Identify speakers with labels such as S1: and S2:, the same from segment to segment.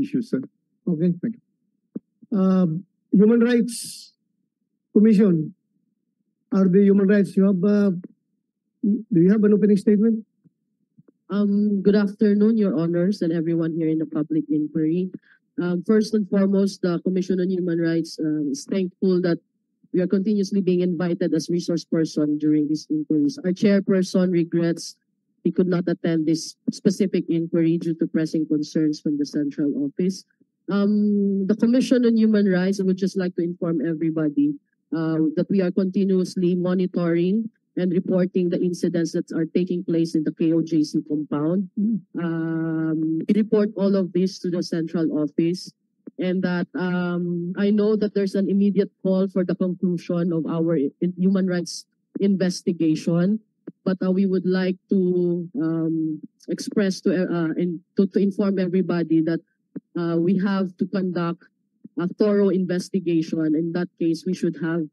S1: issues, sir.
S2: Okay.
S1: Thank you.
S2: Human Rights Commission. Are the human rights? Do you have an opening statement?
S3: Good afternoon, Your Honors, and everyone here in the public inquiry. First and foremost, the Commission on Human Rights is thankful that we are continuously being invited as resource person during these inquiries. Our chairperson regrets he could not attend this specific inquiry due to pressing concerns from the central office. The Commission on Human Rights, I would just like to inform everybody that we are continuously monitoring and reporting the incidents that are taking place in the KOJC compound. We report all of this to the central office, and that I know that there's an immediate call for the conclusion of our human rights investigation, but we would like to express to inform everybody that we have to conduct a thorough investigation. In that case, we should have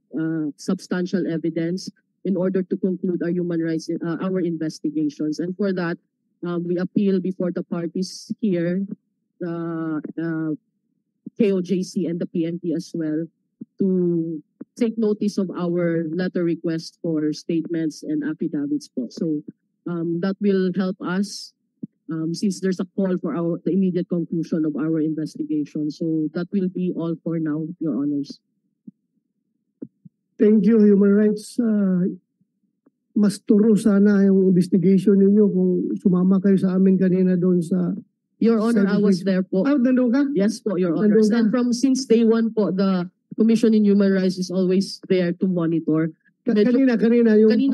S3: substantial evidence in order to conclude our human rights, our investigations. And for that, we appeal before the parties here, the KOJC and the PNP as well, to take notice of our letter request for statements and affidavits po. So that will help us since there's a call for the immediate conclusion of our investigation. So that will be all for now, Your Honors.
S2: Thank you, Human Rights. Mas turo sana yung investigation ninyo kung sumama kayo sa amin kanina doon sa...
S3: Your Honor, I was there po.
S2: Nandun ka?
S3: Yes po, Your Honors. And since day one po, the Commission on Human Rights is always there to monitor.
S2: Kanina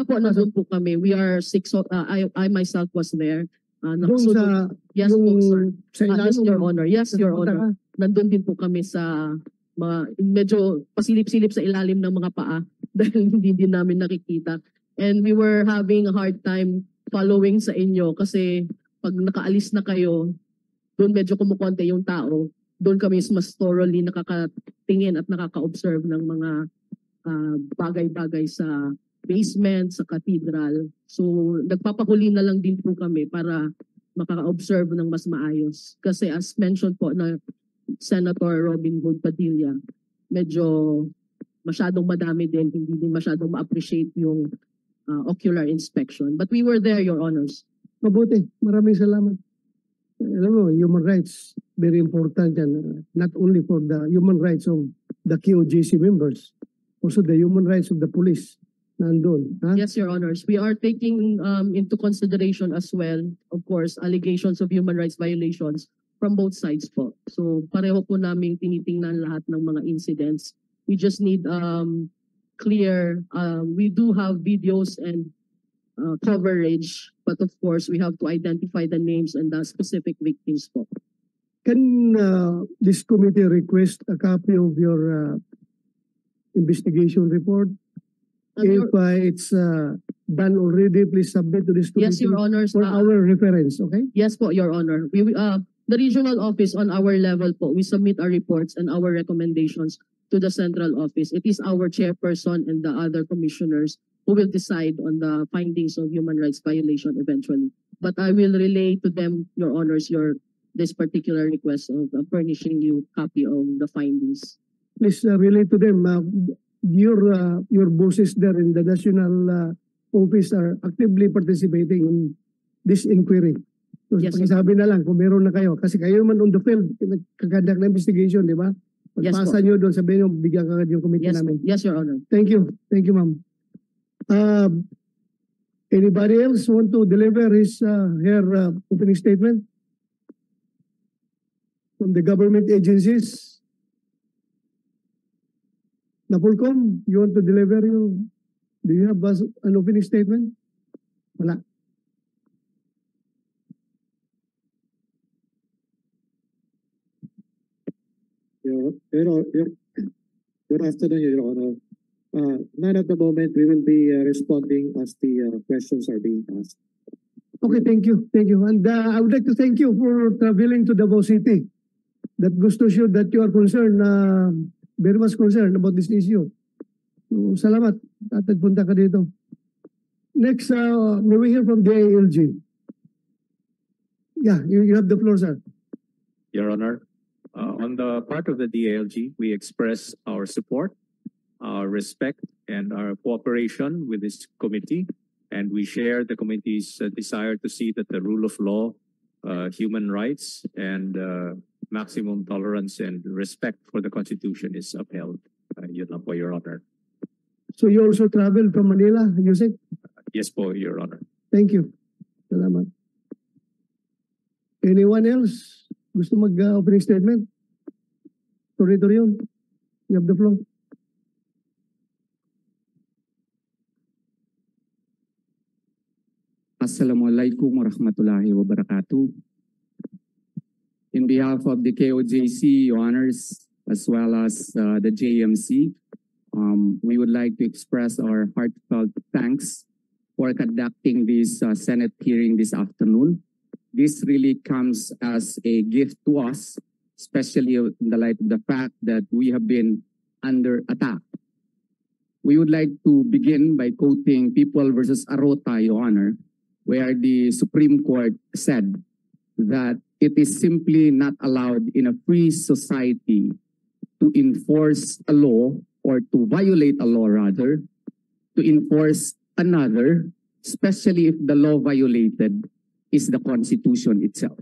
S3: po, nandun po kami. We are six, I myself was there.
S2: Doon sa...
S3: Yes po, sir.
S2: Yes,
S3: Your Honor. Yes, Your Honor. Nandun din po kami sa medyo pasilip-silip sa ilalim ng mga paa dahil hindi din namin nakikita. And we were having a hard time following sa inyo kasi pag nakaalis na kayo, doon medyo kumukonte yung tao. Doon kami mas thoroughly nakakatingin at nakaka-observe ng mga bagay-bagay sa basement, sa cathedral. So nagpapahuli na lang din po kami para makaka-observe ng mas maayos. Kasi as mentioned po na Senator Robin Hood Padilla, medyo masyadong madami din, hindi din masyadong ma-appreciate yung ocular inspection. But we were there, Your Honors.
S2: Mabuti. Maraming salamat. Alam mo, human rights, very important yan. Not only for the human rights of the KOJC members, also the human rights of the police. Nandun. Ha?
S3: Yes, Your Honors. We are taking into consideration as well, of course, allegations of human rights violations from both sides po. So pareho po namin tinitingnan lahat ng mga incidents. We just need clear, we do have videos and coverage, but of course we have to identify the names and the specific victims po.
S2: Can this committee request a copy of your investigation report? If it's done already, please submit to this committee.
S3: Yes, Your Honors.
S2: For our reference, okay?
S3: Yes po, Your Honor. The regional office on our level po, we submit our reports and our recommendations to the central office. It is our chairperson and the other commissioners who will decide on the findings of human rights violation eventually. But I will relay to them, Your Honors, this particular request of furnishing you copy of the findings.
S2: Please relay to them. Your bosses there in the national office are actively participating in this inquiry. So,
S3: yes,
S2: pakisabi na lang kung meron na kayo. Kasi kayo naman on the field, nagkagandak na investigation, di ba? Pagpasa nyo doon, sabihin nyo, bigyan ka yung committee namin.
S3: Yes, Your Honor.
S2: Thank you. Thank you, ma'am. Anybody else want to deliver her opening statement? From the government agencies? Napolcom, you want to deliver do you have an opening statement? Wala.
S4: Good afternoon, Your Honor. None at the moment. We will be responding as the questions are being asked.
S2: Okay, thank you. Thank you. And I would like to thank you for traveling to Davao City. That goes to show that you are concerned, very much concerned about this issue. So, salamat. At nagpunta ka dito. Next, may we hear from the ALG? Yeah, you have the floor, sir.
S5: Your Honor,
S1: On the part of the DILG, we express our support, our respect, and our cooperation with this committee. And we share the committee's desire to see that the rule of law, human rights, and maximum tolerance and respect for the Constitution is upheld. Yun lang po, Your Honor.
S2: So you also traveled from Manila, Yusek?
S1: Yes po, Your Honor.
S2: Thank you. Salamat. Anyone else gusto mag-opening statement? Torito yun. You have the floor.
S5: Assalamualaikum warahmatullahi wabarakatuh. In behalf of the KOJC, Your Honors, as well as the JMC, we would like to express our heartfelt thanks for conducting this Senate hearing this afternoon. This really comes as a gift to us, especially in the light of the fact that we have been under attack. We would like to begin by quoting People versus Arota, Your Honor, where the Supreme Court said that it is simply not allowed in a free society to enforce a law or to violate a law rather, to enforce another, especially if the law violated is the Constitution itself.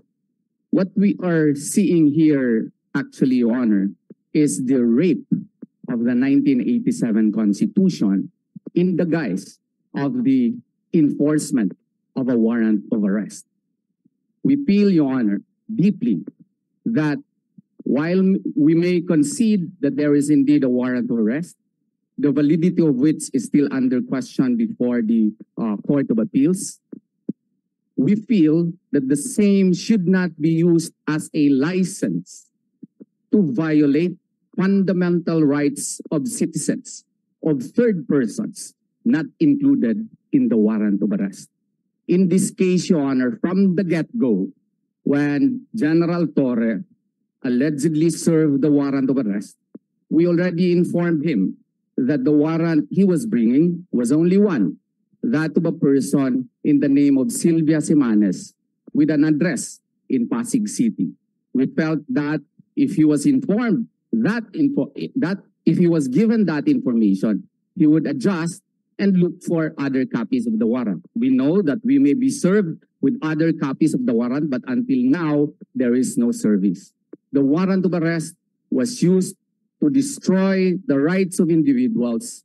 S5: What we are seeing here, actually, Your Honor, is the rape of the 1987 Constitution in the guise of the enforcement of a warrant of arrest. We feel, Your Honor, deeply that while we may concede that there is indeed a warrant of arrest, the validity of which is still under question before the Court of Appeals, we feel that the same should not be used as a license to violate fundamental rights of citizens, of third persons, not included in the warrant of arrest. In this case, Your Honor, from the get-go, when General Torre allegedly served the warrant of arrest, we already informed him that the warrant he was bringing was only one, that of a person in the name of Sylvia Simanes with an address in Pasig City. We felt that if he was informed that if he was given that information, he would adjust and look for other copies of the warrant. We know that we may be served with other copies of the warrant, but until now, there is no service. The warrant of arrest was used to destroy the rights of individuals.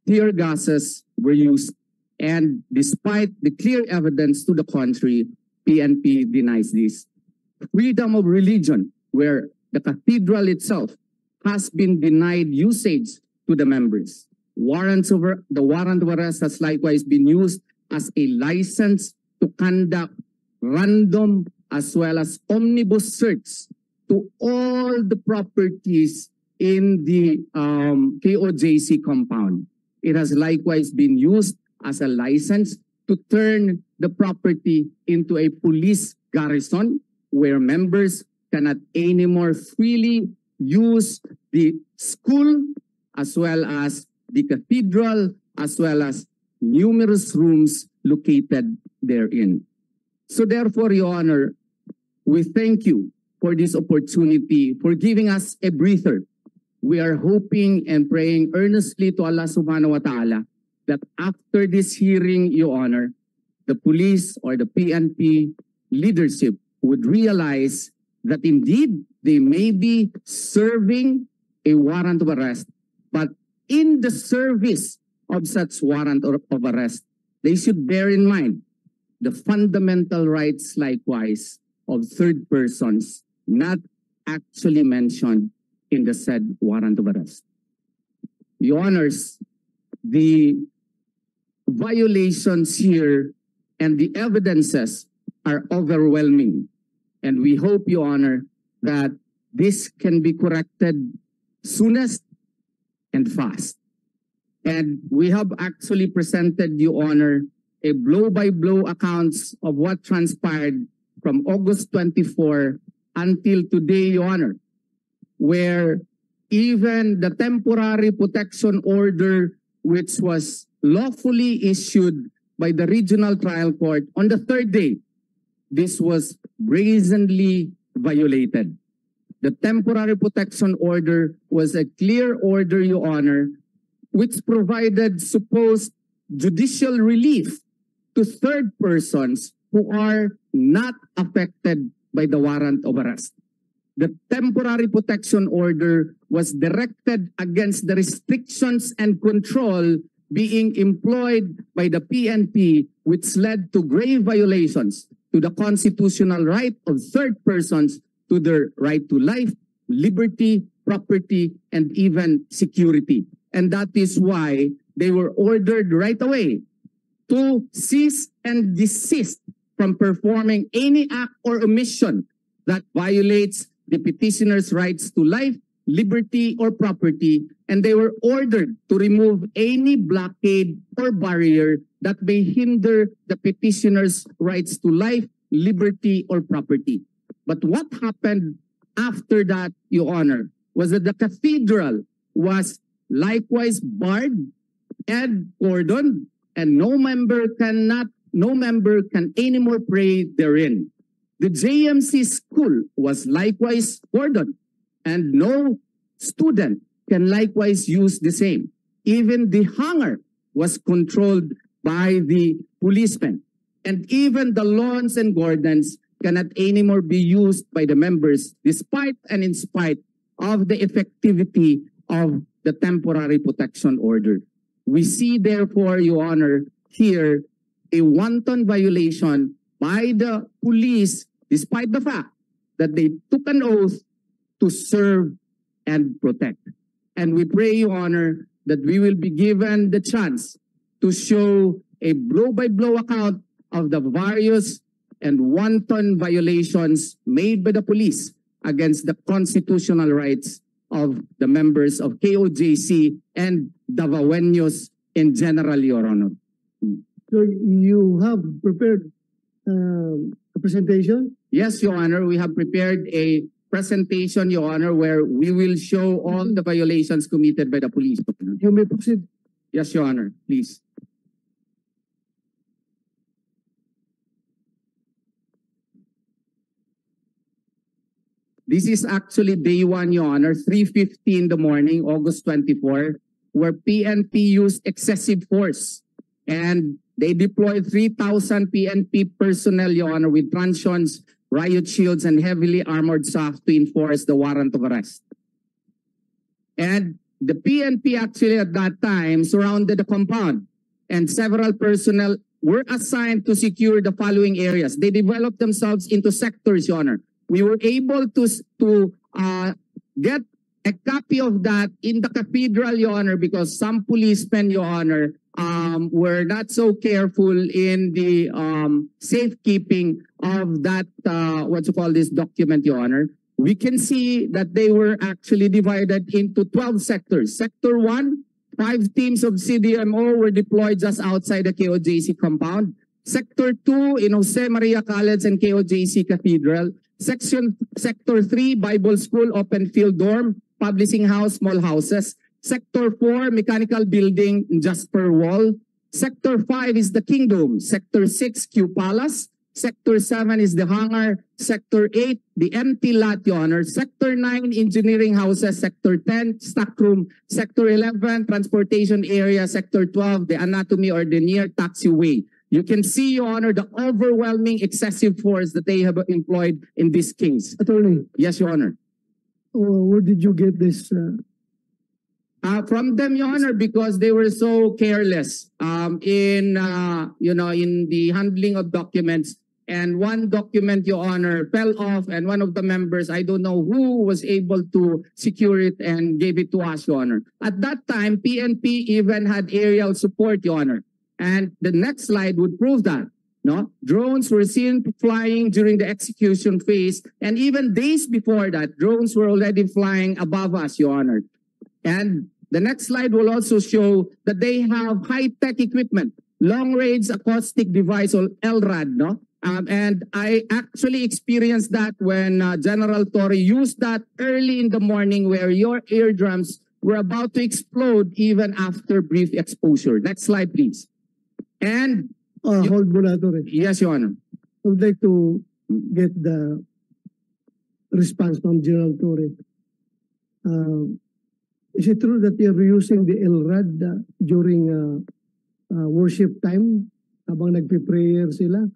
S5: Tear gases were used, and despite the clear evidence to the contrary, PNP denies this. Freedom of religion, where the cathedral itself has been denied usage to the members. The warrant of arrest has likewise been used as a license to conduct random as well as omnibus search to all the properties in the KOJC compound. It has likewise been used as a license to turn the property into a police garrison where members cannot anymore freely use the school as well as the cathedral as well as numerous rooms located therein. So therefore, Your Honor, we thank you for this opportunity, for giving us a breather. We are hoping and praying earnestly to Allah subhanahu wa ta'ala that after this hearing, Your Honor, the police or the PNP leadership would realize that indeed they may be serving a warrant of arrest, but in the service of such warrant of arrest, they should bear in mind the fundamental rights likewise of third persons not actually mentioned in the said warrant of arrest. Your Honors, the violations here and the evidences are overwhelming. And we hope, Your Honor, that this can be corrected soonest and fast. And we have actually presented, Your Honor, a blow-by-blow accounts of what transpired from August 24 until today, Your Honor, where even the temporary protection order, which was lawfully issued by the regional trial court on the third day, this was brazenly violated. The temporary protection order was a clear order, Your Honor, which provided supposed judicial relief to third persons who are not affected by the warrant of arrest. The temporary protection order was directed against the restrictions and control being employed by the PNP, which led to grave violations to the constitutional right of third persons to their right to life, liberty, property, and even security. And that is why they were ordered right away to cease and desist from performing any act or omission that violates the petitioner's rights to life, liberty, or property, and they were ordered to remove any blockade or barrier that may hinder the petitioner's rights to life, liberty, or property. But what happened after that, Your Honor, was that the cathedral was likewise barred and cordoned, and no member can anymore pray therein. The JMC school was likewise cordoned, and no student can likewise use the same. Even the hangar was controlled by the policemen, and even the lawns and gardens cannot anymore be used by the members despite and in spite of the effectivity of the temporary protection order. We see therefore, Your Honor, here a wanton violation by the police despite the fact that they took an oath to serve and protect. And we pray, Your Honor, that we will be given the chance to show a blow-by-blow account of the various and wanton violations made by the police against the constitutional rights of the members of KOJC and Davaoenos in general, Your Honor.
S2: So you have prepared a presentation?
S5: Yes, Your Honor, we have prepared a presentation, Your Honor, where we will show all the violations committed by the police.
S2: You may proceed.
S5: Yes, Your Honor, please. This is actually day one, Your Honor, 3:50 in the morning, August 24, where PNP used excessive force. And they deployed 3,000 PNP personnel, Your Honor, with truncheons, riot shields, and heavily armored staff to enforce the warrant of arrest. And the PNP actually at that time surrounded the compound, and several personnel were assigned to secure the following areas. They developed themselves into sectors, Your Honor. We were able to get a copy of that in the cathedral, Your Honor, because some policemen, Your Honor, were not so careful in the safekeeping of that, document, Your Honor. We can see that they were actually divided into 12 sectors. Sector 1, 5 teams of CDMO were deployed just outside the KOJC compound. Sector 2 in Jose Maria College and KOJC Cathedral. Sector 3, Bible School, Open Field Dorm, Publishing House, Small Houses. Sector 4, Mechanical Building, Jasper Wall. Sector 5 is the Kingdom. Sector 6, Q Palace. Sector 7 is the hangar. Sector 8, the empty lot, Your Honor. Sector 9, engineering houses. Sector 10, stock room. Sector 11, transportation area. Sector 12, the anatomy or the near taxiway. You can see, Your Honor, the overwhelming excessive force that they have employed in this case.
S2: Attorney,
S5: Yes, Your Honor.
S2: where did you get this?
S5: From them, Your Honor, because they were so careless in the handling of documents. And one document, Your Honor, fell off, and one of the members, I don't know who, was able to secure it and gave it to us, Your Honor. At that time, PNP even had aerial support, Your Honor. And the next slide would prove that. No, drones were seen flying during the execution phase, and even days before that, drones were already flying above us, Your Honor. And the next slide will also show that they have high-tech equipment, long-range acoustic device or LRAD, no? And I actually experienced that when General Torre used that early in the morning, where your eardrums were about to explode even after brief exposure. Next slide, please. And
S2: Hold mo na, Attorney.
S5: yes, Your Honor.
S2: I would like to get the response from General Torre. Is it true that you're using the LRAD during worship time? Habang nagpe-prayer sila,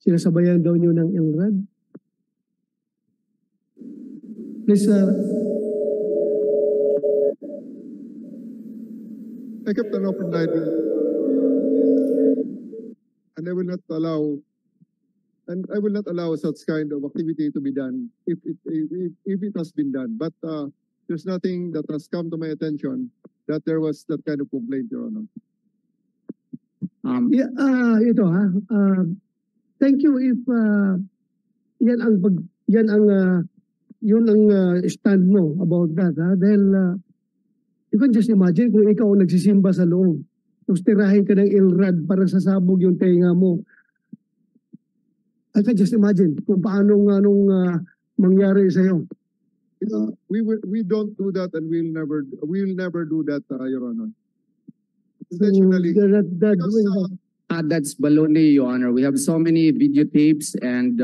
S2: sinasabayan daw nyo ng LRAD? Please,
S6: I kept an open diary, and I will not allow such kind of activity to be done if it has been done. But there's nothing that has come to my attention that there was that kind of complaint, Your Honor.
S2: Thank you if yun ang stand mo about that, ha? Dahil you can just imagine kung ikaw ang nagsisimba sa loob, tapos tirahin ka ng LRAD para sasabog yung tenga mo. I can just imagine kung paano mangyari sa'yo.
S6: We don't do that, and we'll never do that, Your Honor. Intentionally.
S2: So, they're not doing that.
S5: That's baloney, Your Honor. We have so many videotapes and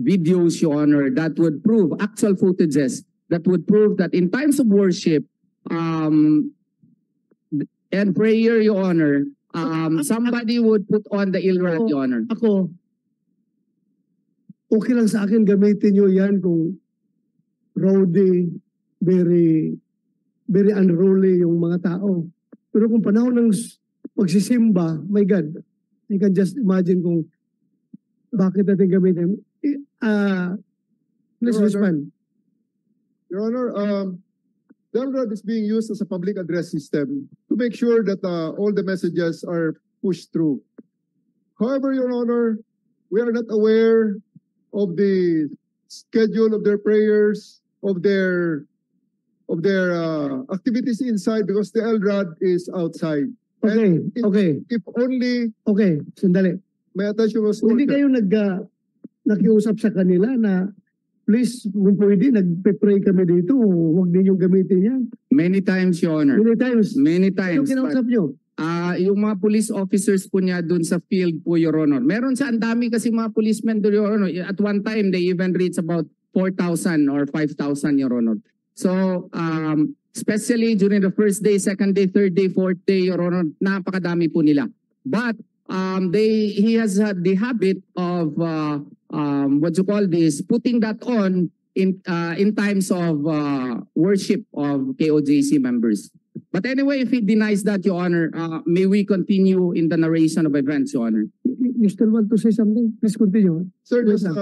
S5: videos, Your Honor, that would prove actual footages that would prove that in times of worship and prayer, Your Honor, somebody would put on the LRAD, Your Honor.
S2: Ako, okay lang sa akin gamitin nyo yan kung rowdy, very unruly yung mga tao. Pero kung panahon ng pagsisimba, my God, you can just imagine kung bakit natin gamitin. Please respond.
S6: Your Honor, the LRAD is being used as a public address system to make sure that all the messages are pushed through. However, Your Honor, we are not aware of the schedule of their prayers, of their activities inside because the LRAD is outside.
S2: Okay, okay.
S6: If only
S2: Okay, sandali.
S6: my attention was
S2: Hindi
S6: ordered.
S2: kayo nakiusap sa kanila na please, kung pwede, nagpe-pray kami dito, huwag ninyong gamitin yan.
S5: Many times, Your Honor.
S2: Many times.
S5: Many
S2: Ano
S5: times.
S2: kinausap nyo?
S5: Yung mga police officers po niya dun sa field po, Your Honor. Meron siya, ang dami kasi mga policemen doon, Your Honor. At one time, they even reach about 4,000 or 5,000, Your Honor. So, especially during the first day, second day, third day, fourth day, Your Honor, napakadami po nila. But he has the habit of what you call this, putting that on in times of worship of KOJC members. But anyway, if he denies that, Your Honor, may we continue in the narration of events, Your Honor?
S2: You still want to say something? Please continue.
S6: Sir,
S2: Yes,
S6: just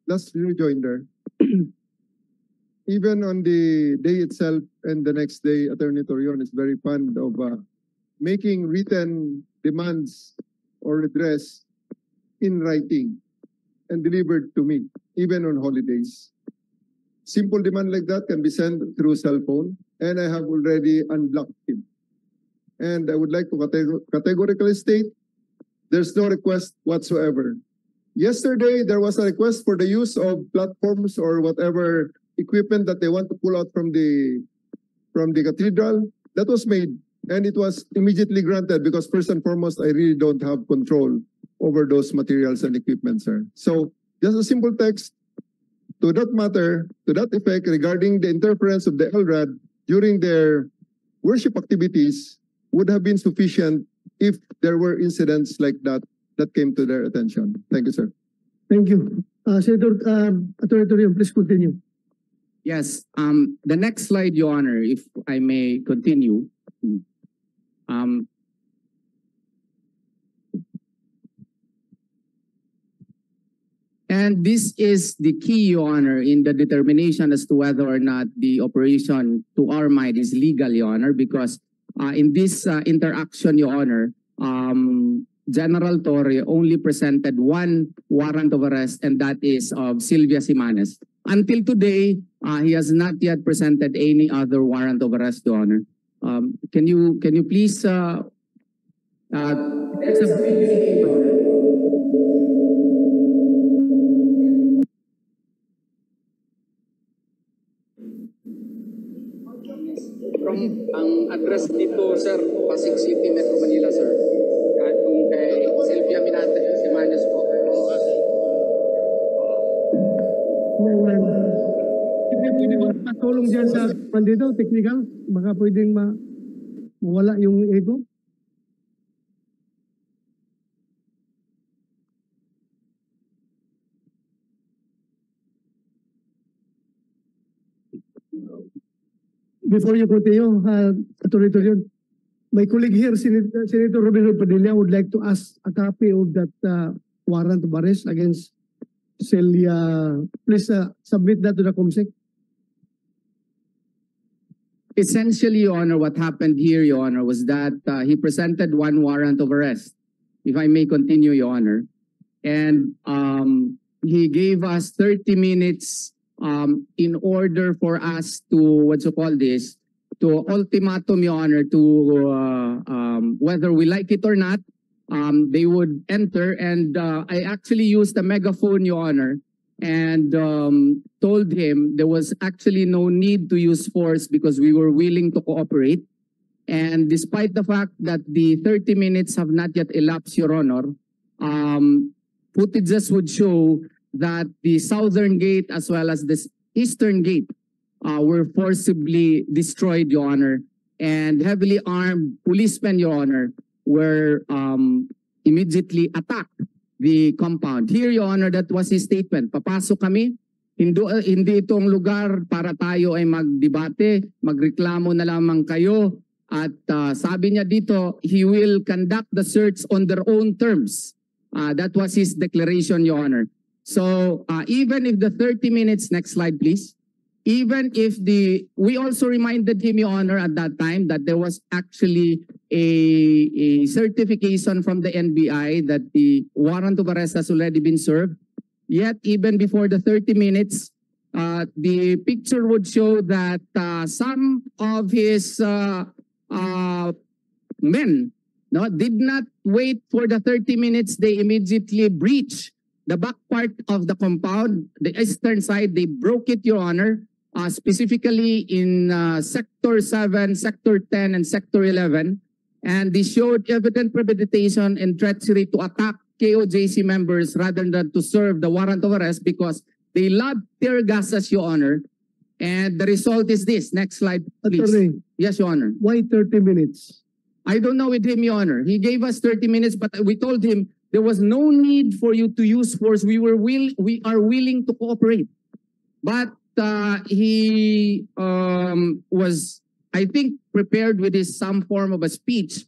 S6: last rejoinder. Even on the day itself and the next day, Attorney Torion is very fond of making written demands or redress in writing and delivered to me, even on holidays. Simple demand like that can be sent through cell phone, and I have already unblocked him. And I would like to categorically state, there's no request whatsoever. Yesterday, there was a request for the use of platforms or whatever equipment that they want to pull out from the cathedral. That was made, and it was immediately granted because first and foremost, I really don't have control over those materials and equipment, sir. So just a simple text to that matter, to that effect regarding the interference of the LRAD during their worship activities would have been sufficient if there were incidents like that that came to their attention. Thank you, sir.
S2: Thank you. Senator, Attorney Torion, please continue.
S5: Yes. The next slide, Your Honor, if I may continue. And this is the key, Your Honor, in the determination as to whether or not the operation, to our mind, is legal, Your Honor, because in this interaction, Your Honor, General Torre only presented one warrant of arrest, and that is of Sylvia Simanes. Until today, he has not yet presented any other warrant of arrest, Your Honor. Can you please there's a video. Ang address dito, sir, Pasig City, Metro Manila, sir. Kung kay Sylvia Simanes po.
S2: Pwede ba patulong dyan sa pandito, technical? Baka pwedeng mawala yung ego. Before you continue, Attorney Torion, my colleague here, Senator Robin Padilla, would like to ask a copy of that warrant of arrest against Celia. Please submit that to the COMSEC.
S5: Essentially, Your Honor, what happened here, Your Honor, was that he presented one warrant of arrest, if I may continue, Your Honor. And he gave us 30 minutes in order for us to, to ultimatum, Your Honor, to whether we like it or not, they would enter. And I actually used a megaphone, Your Honor, and told him there was actually no need to use force because we were willing to cooperate. And despite the fact that the 30 minutes have not yet elapsed, Your Honor, footages would show that the southern gate as well as the eastern gate were forcibly destroyed, Your Honor, and heavily armed policemen, Your Honor, were immediately attacked the compound. Here, Your Honor, that was his statement. Papasok kami, hindi itong lugar para tayo ay magdebate, magreklamo na lamang kayo. At sabi niya dito, he will conduct the search on their own terms. That was his declaration, Your Honor. So even if the 30 minutes, next slide please. Even if we also reminded him, Your Honor, at that time that there was actually a certification from the NBI that the warrant of arrest has already been served. Yet even before the 30 minutes, the picture would show that some of his men did not wait for the 30 minutes. They immediately breached the back part of the compound, the eastern side. They broke it, Your Honor, specifically in Sector 7, Sector 10, and Sector 11. And they showed evident premeditation and treachery to attack KOJC members rather than to serve the warrant of arrest because they loved tear gases, Your Honor. And the result is this. Next slide, please.
S2: Attorney,
S5: Yes, Your Honor.
S2: why 30 minutes?
S5: I don't know with him, Your Honor. He gave us 30 minutes, but we told him there was no need for you to use force. We are willing to cooperate. But he was, I think, prepared with some form of a speech.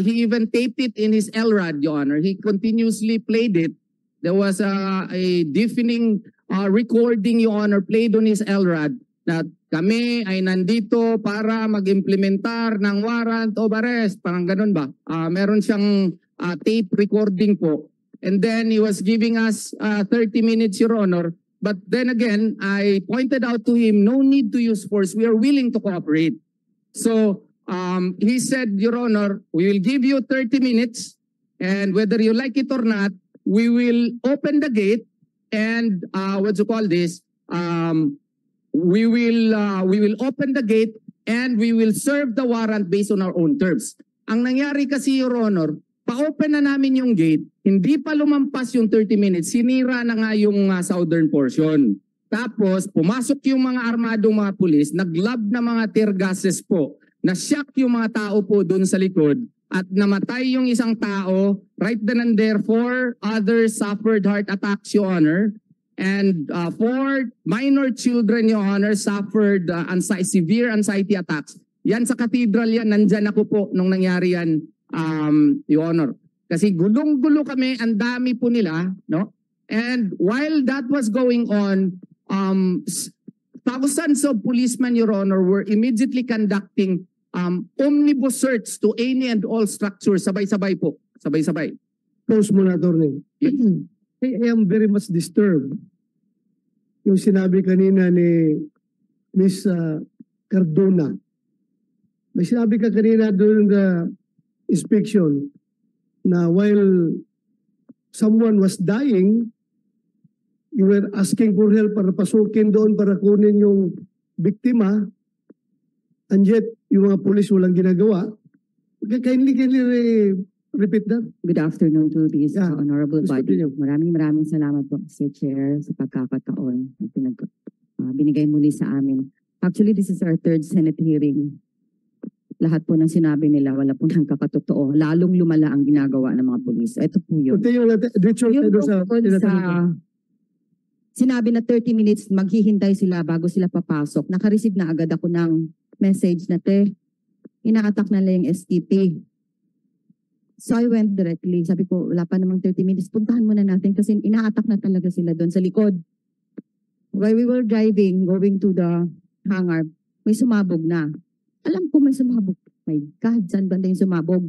S5: He even taped it in his LRAD, Your Honor. He continuously played it. There was a deafening recording, Your Honor, played on his LRAD na kami ay nandito para mag-implementar ng warrant of arrest. Parang ganun ba? Meron siyang tape recording po. And then he was giving us 30 minutes, Your Honor. But then again, I pointed out to him, no need to use force. We are willing to cooperate. So he said, Your Honor, we will give you 30 minutes. And whether you like it or not, we will open the gate and we will open the gate and we will serve the warrant based on our own terms. Ang nangyari kasi, Your Honor, pa-open na namin yung gate, hindi pa lumampas yung 30 minutes, sinira na nga yung southern portion. Tapos, pumasok yung mga armadong mga pulis, naglob na mga tear gases po, na-shock yung mga tao po doon sa likod, at namatay yung isang tao, right then and there, 4 others suffered heart attacks, Your Honor. And 4 minor children, Your Honor, suffered severe anxiety attacks. Yan sa cathedral yan, nandyan ako po nung nangyari yan, Your Honor. Kasi gulong-gulo kami, ang dami po nila, no? And while that was going on, thousands of policemen, Your Honor, were immediately conducting omnibus search to any and all structures. Sabay-sabay po. Sabay-sabay.
S2: Pause muna, Attorney. I am very much disturbed. Yung sinabi kanina ni Miss Cardona. May sinabi ka kanina during the inspection na while someone was dying, you were asking for help para pasukin doon para kunin yung biktima, and yet yung mga pulis walang ginagawa. Kindly repeat that?
S7: Good afternoon to this
S2: Yeah,
S7: honorable
S2: please
S7: body.
S2: continue.
S7: Maraming salamat po, Mr. Chair, sa pagkakataon na binigay muli sa amin. Actually, this is our third Senate hearing. Lahat po ng sinabi nila, wala po ng kakatotoo. Lalong lumala ang ginagawa ng mga pulis. Ito po yun.
S2: Continue natin. Richard,
S7: Yung
S2: sa
S7: tungkol sa sinabi na 30 minutes, maghihintay sila bago sila papasok. Nakareceive na agad ako ng message na ina-attack na lang yung STP. So I went directly. Sabi ko, wala pa namang 30 minutes. Puntahan muna natin kasi ina-attack na talaga sila doon sa likod. While we were driving, going to the hangar, may sumabog na. Alam ko may sumabog. My God, saan banda yung sumabog?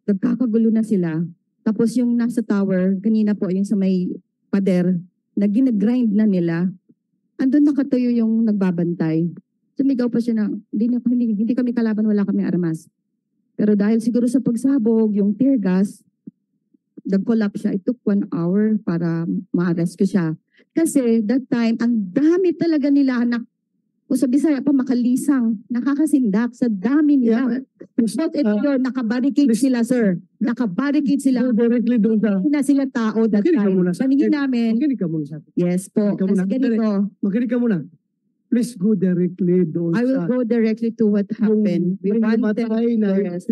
S7: Nagkakagulo na sila. Tapos yung nasa tower, kanina po yung sa may pader, na ginagrind na nila. Andun nakatayo yung nagbabantay. Sumigaw pa siya na, hindi kami kalaban, wala kami armas. Pero dahil siguro sa pagsabog, yung tear gas, nag-collapse siya. It took 1 hour para ma-rescue siya. Kasi that time, ang dami talaga nila o sa Bisaya pa makalisang, nakakasindak sa dami nila. But nakabarricade sila, sir. Nakabarricade sila.
S2: Go directly doon sa...
S7: Hindi na sila tao that
S2: Makinig ka
S7: time.
S2: muna sa
S7: Paningin namin,
S2: Makinig ka muna sa akin.
S7: yes po.
S2: Makinig ka muna.
S7: Kasi ganito,
S2: Makinig ka muna. Please go directly doon
S7: I will
S2: sa...
S7: go directly to what happened. We
S2: Yung
S7: wanted,
S2: namatay na
S7: yes.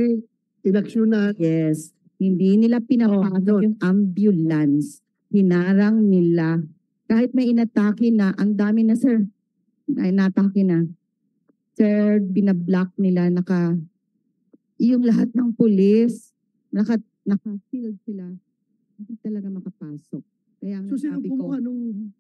S2: inaksyonan.
S7: Yes. Hindi nila pinapasok
S2: Oh,
S7: yung ambulance. Hinarang nila. Kahit may inatake na, ang dami na, sir. Ay, natake na. Sir, binablock nila, yung lahat ng pulis, naka-shield sila. Hindi talaga makapasok. Kaya ang
S2: So sino
S7: sabi ko,
S2: kumuha nung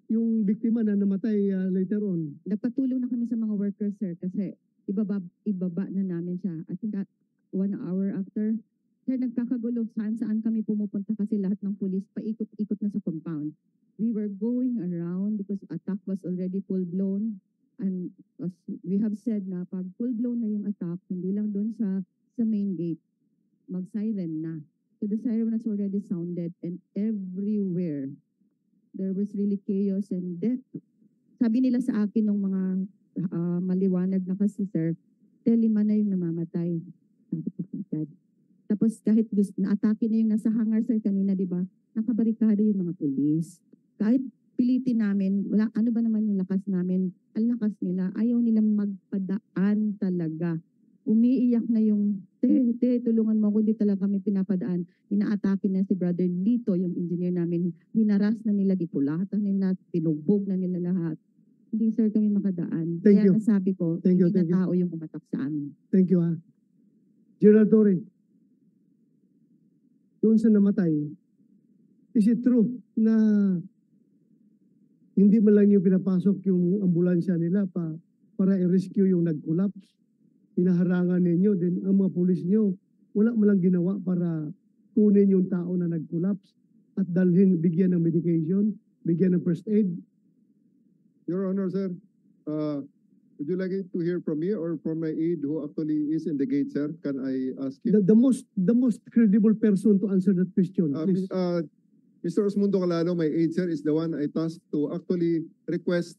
S2: yung biktima na namatay later on?
S7: nagpatulong na kami sa mga workers, sir, kasi ibaba na namin siya. I think that 1 hour after, sir, nagkakagulo saan kami pumupunta kasi lahat ng pulis paikot-ikot na sa compound. We were going around because attack was already full-blown. And as we have said na pag full-blown na yung attack, hindi lang doon sa main gate, mag-siren na. So the siren was already sounded and everywhere there was really chaos and death. Sabi nila sa akin ng mga maliwanag na kasi, sir, 5 na yung namamatay. Sabi ko, "My God." Tapos kahit na-atake na yung nasa hangar, sir, kanina, di ba? Nakabarikado yung mga pulis. Kahit pilitin namin, wala, ano ba naman yung lakas namin? Ang lakas nila, ayaw nilang magpadaan talaga. Umiiyak na yung, tulungan mo ako, hindi talaga kami pinapadaan. Inaatake na si Brother Lito, yung engineer namin. Hinaras na nila, dipulatan nila, tinugbog na nila lahat. Hindi, sir, kami makadaan.
S2: Thank
S7: Kaya
S2: you.
S7: nasabi ko,
S2: Thank you,
S7: hindi
S2: thank you.
S7: na tao yung umatak sa amin.
S2: Thank you, ha. Gerald Torre, doon sa namatay, is it true na hindi man lang yung pinapasok yung ambulansya nila para i-rescue yung nag-collapse? Hinaharangan ninyo, then ang mga pulis nyo, wala man lang ginawa para kunin yung tao na nag-collapse at bigyan ng medication, bigyan ng first aid?
S6: Your Honor, sir, would you like to hear from me or from my aide who actually is in the gate, sir? Can I ask him?
S2: The most credible person to answer that question, please.
S6: Mr. Osmundo Calano, my aide, sir, is the one I tasked to actually request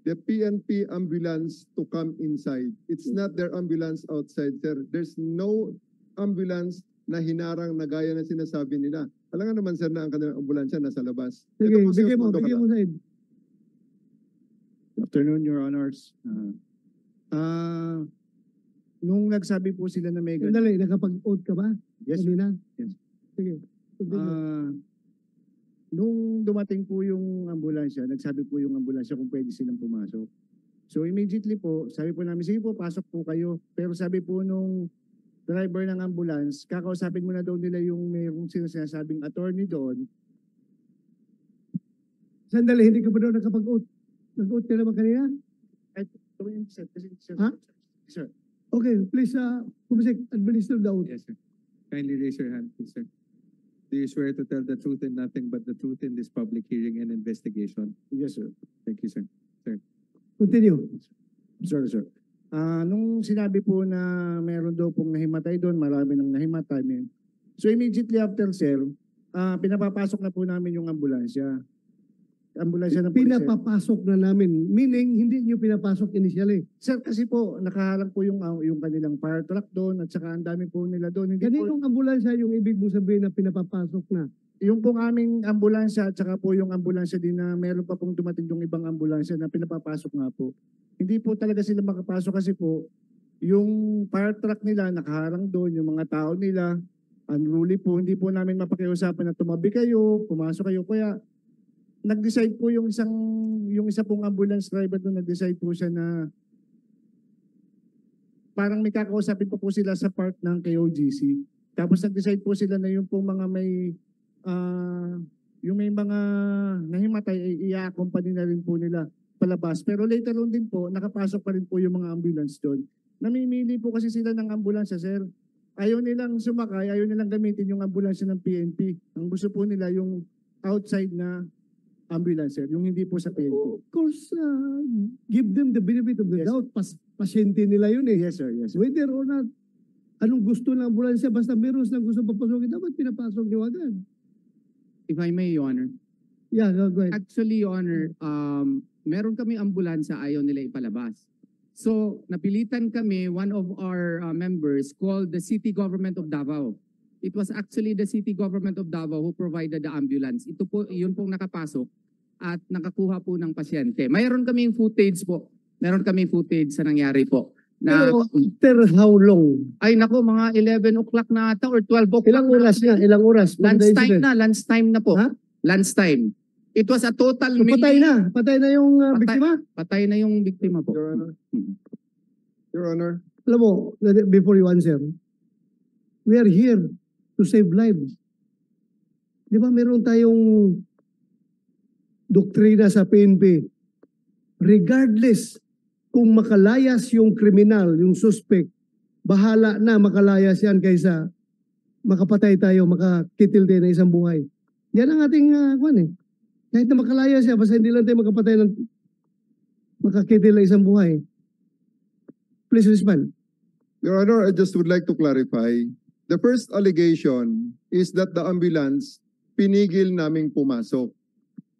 S6: the PNP ambulance to come inside. It's not their ambulance outside, sir. There's no ambulance na hinarang na gaya na sinasabi nila. Alam nga naman, sir, na ang kanilang ambulansya nasa labas.
S2: Sige,
S6: Ito po si
S2: bigyan mo
S6: Osmundo
S2: sa aid.
S8: Good afternoon, Your Honors. Nung nagsabi po sila na may
S2: Sandali, nakapag-oath ka ba?
S8: Yes, sir.
S2: Kanina?
S8: Yes.
S2: Sige. Continue.
S8: Nung dumating po yung ambulansya, nagsabi po yung ambulansya kung pwede silang pumasok. So immediately po, sabi po namin, sige po, pasok po kayo. Pero sabi po nung driver ng ambulance, kakausapin mo na daw nila yung mayroong sinasabing attorney doon.
S2: Sandali, hindi ka ba daw nakapag-oath? Nag-oath ka naman kanina? Ha?
S8: Sir.
S2: Okay, please, Kumisek, administer the oath.
S9: Yes, sir. Kindly raise your hand, please, sir. Do you swear to tell the truth and nothing but the truth in this public hearing and investigation?
S8: Yes, sir.
S9: Thank you, sir.
S2: Continue.
S8: Sorry, sir. Nung sinabi po na meron daw pong nahimatay doon, marami nang nahimatay. So immediately after, sir, pinapapasok na po namin yung ambulansya. ambulansya ng pulis, sir.
S2: Pinapapasok na namin. Meaning, hindi nyo pinapasok initially.
S8: Sir, kasi po, nakaharang po yung kanilang fire truck doon at saka ang dami po nila doon. Hindi po,
S2: Kaninong ambulansya yung ibig mong sabihin na pinapapasok na?
S8: yung pong aming ambulansya at saka po yung ambulansya din na meron pa pong dumating yung ibang ambulansya na pinapapasok nga po. Hindi po talaga sila makapasok kasi po, yung fire truck nila nakaharang doon, yung mga tao nila, unruly po, hindi po namin mapakiusapan na tumabi kayo, pumasok kayo. Kaya nag-decide po yung isa pong ambulance driver doon, nag-decide po siya na parang may kakausapin po sila sa park ng KOGC. Tapos nag-decide po sila na yung pong mga yung may mga nahimatay ay i-accompany na rin po nila palabas. Pero later on din po, nakapasok pa rin po yung mga ambulance doon. Namimili po kasi sila ng ambulansya, sir. Ayaw nilang sumakay, ayaw nilang gamitin yung ambulansya ng PNP. Ang gusto po nila yung outside na ambulance, sir. Yung hindi po sa PNP.
S2: Of course, give them the benefit of the
S8: Yes.
S2: doubt. Pasyente nila yun eh.
S8: Yes, sir. Yes, sir.
S2: Whether or not, anong gusto ng ambulansya, basta meron silang gusto papasukin, dapat pinapasok nyo agad.
S5: If I may, Your Honor.
S2: Yeah, go ahead.
S5: Actually, Your Honor, meron kami ambulansya, ayaw nila ipalabas. So, napilitan kami, one of our members called the City Government of Davao. It was actually the City Government of Davao who provided the ambulance. Ito po, yun pong nakapasok at nakakuha po ng pasyente. Mayroon kaming footage po. Meron kaming footage sa nangyari po. Na,
S2: Pero after how long?
S5: ay nako, mga 11 o'clock na ata or 12 o'clock.
S2: Ilang oras nga? Ilang oras? from the incident?
S5: Lunchtime na po.
S2: Ha?
S5: Lunchtime. It was a total
S2: So, patay na. Patay na yung biktima.
S5: Patay na yung biktima po.
S6: Your Honor. Your Honor.
S2: Alam mo, before you answer, we are here to save lives. Di ba meron tayong doktrina sa PNP? Regardless kung makalayas yung kriminal, yung suspect, bahala na makalayas yan kaysa makapatay tayo, makakitil tayo ng isang buhay. Yan ang ating kwan eh. Kahit na makalaya siya, basta hindi lang tayo makapatay ng makakitil ng isang buhay. Please respond.
S6: Your Honor, I just would like to clarify. The first allegation is that the ambulance pinigil naming pumasok.